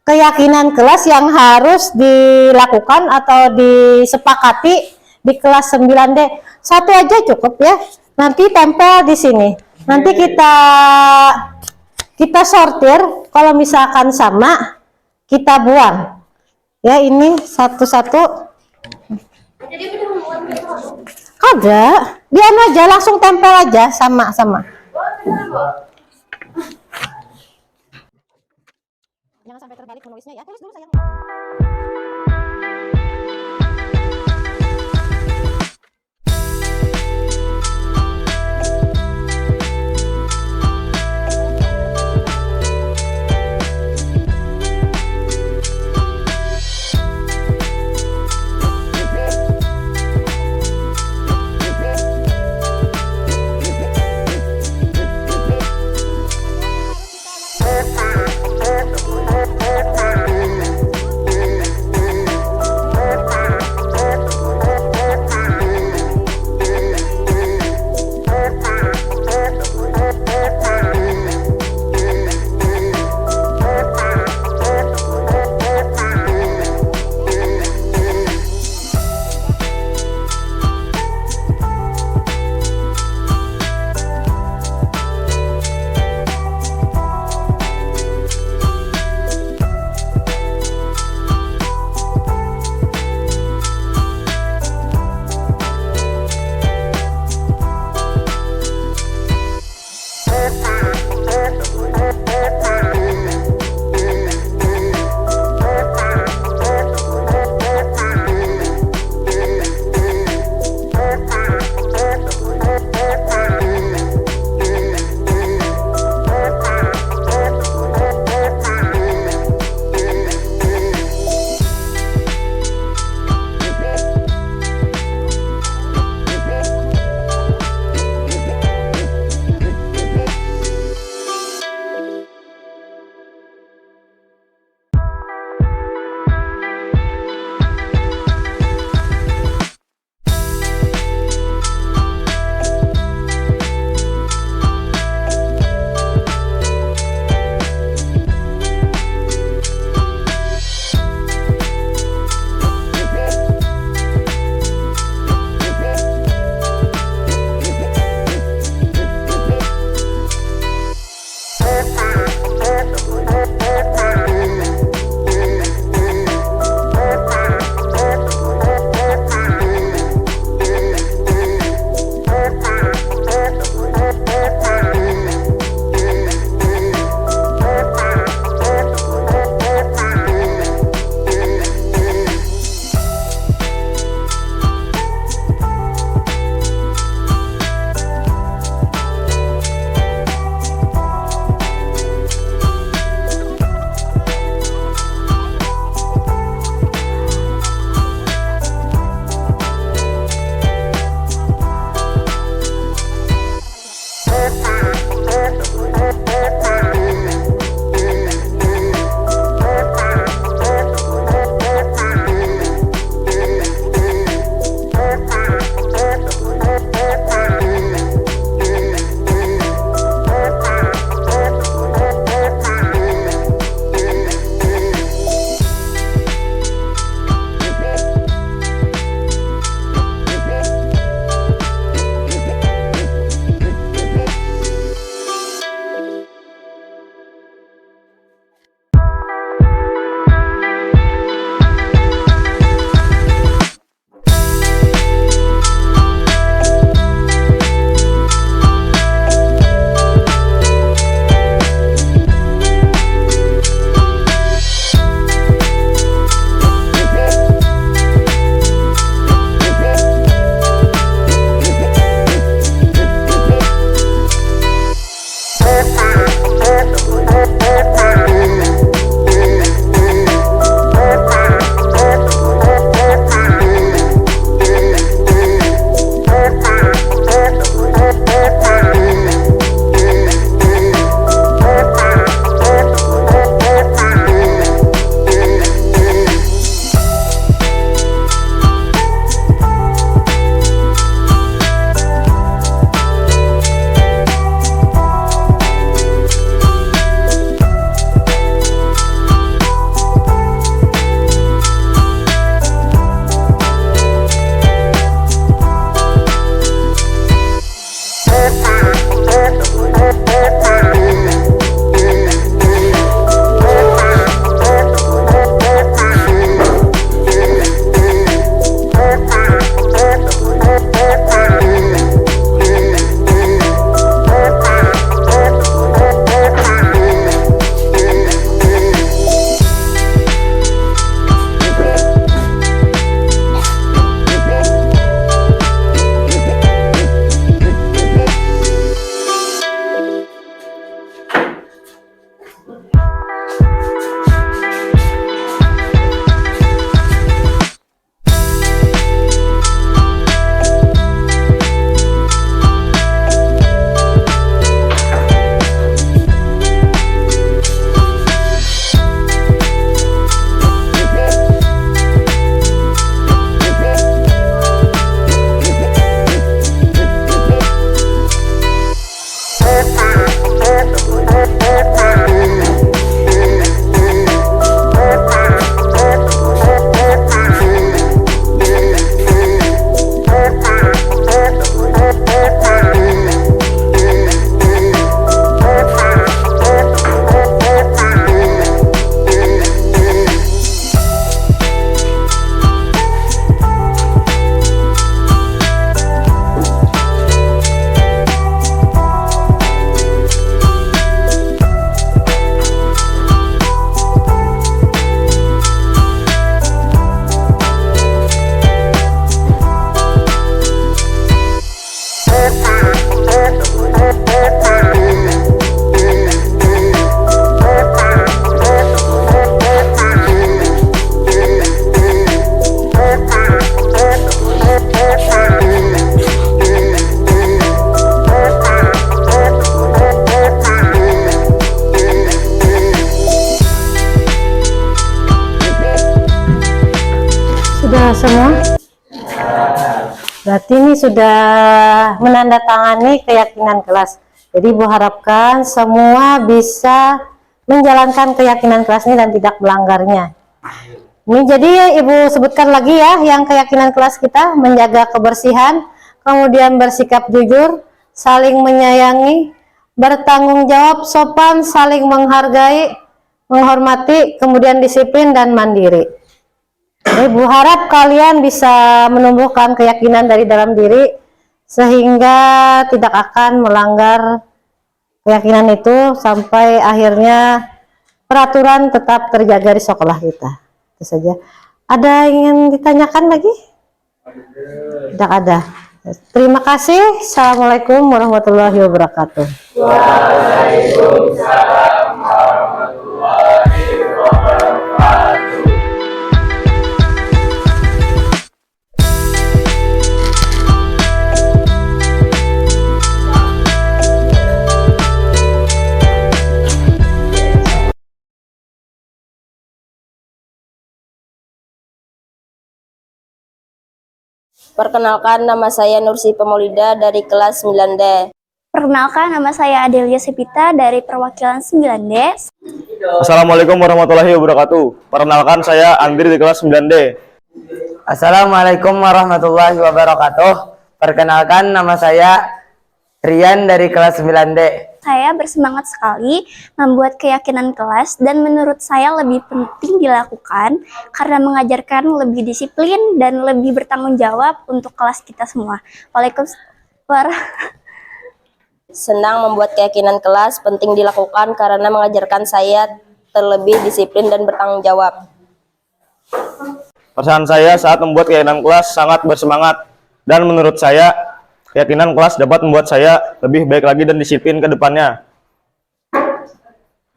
keyakinan kelas yang harus dilakukan atau disepakati di kelas 9D. Satu aja cukup ya. Nanti tempel di sini. Nanti kita sortir, kalau misalkan sama kita buang. Ya, ini satu-satu. Ada. Dia aja langsung tempel aja sama-sama. Jangan sampai terbalik menulisnya ya. Tulis dulu sayang. semua? Berarti ini sudah menandatangani keyakinan kelas. Jadi Ibu harapkan semua bisa menjalankan keyakinan kelas ini dan tidak melanggarnya. Ini jadi Ibu sebutkan lagi ya, yang keyakinan kelas kita menjaga kebersihan, kemudian bersikap jujur, saling menyayangi, bertanggung jawab, sopan, saling menghargai, menghormati, kemudian disiplin dan mandiri. Ibu harap kalian bisa menumbuhkan keyakinan dari dalam diri sehingga tidak akan melanggar keyakinan itu sampai akhirnya peraturan tetap terjaga di sekolah kita. Itu saja. Ada yang ingin ditanyakan lagi? Tidak ada. Terima kasih. Assalamualaikum warahmatullahi wabarakatuh.
Waalaikumsalam warahmatullahi wabarakatuh.
Perkenalkan, nama saya Nursi Pemaulida dari kelas 9D.
Perkenalkan, nama saya Adelia Sepita dari perwakilan 9D.
Assalamualaikum warahmatullahi wabarakatuh. Perkenalkan, saya Andri di kelas 9D.
Assalamualaikum warahmatullahi wabarakatuh. Perkenalkan, nama saya Rian dari kelas 9D.
Saya bersemangat sekali membuat keyakinan kelas dan menurut saya lebih penting dilakukan karena mengajarkan lebih disiplin dan lebih bertanggung jawab untuk kelas kita semua. Waalaikumsalam.
Senang membuat keyakinan kelas penting dilakukan karena mengajarkan saya terlebih disiplin dan bertanggung jawab.
Perasaan saya saat membuat keyakinan kelas sangat bersemangat dan menurut saya keyakinan kelas dapat membuat saya lebih baik lagi dan disiplin ke depannya.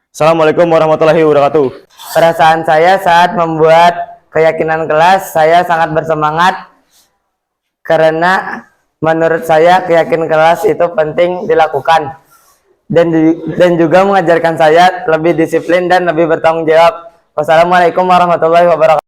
Assalamualaikum warahmatullahi wabarakatuh.
Perasaan saya saat membuat keyakinan kelas, saya sangat bersemangat karena menurut saya keyakinan kelas itu penting dilakukan dan juga mengajarkan saya lebih disiplin dan lebih bertanggung jawab. Wassalamualaikum warahmatullahi wabarakatuh.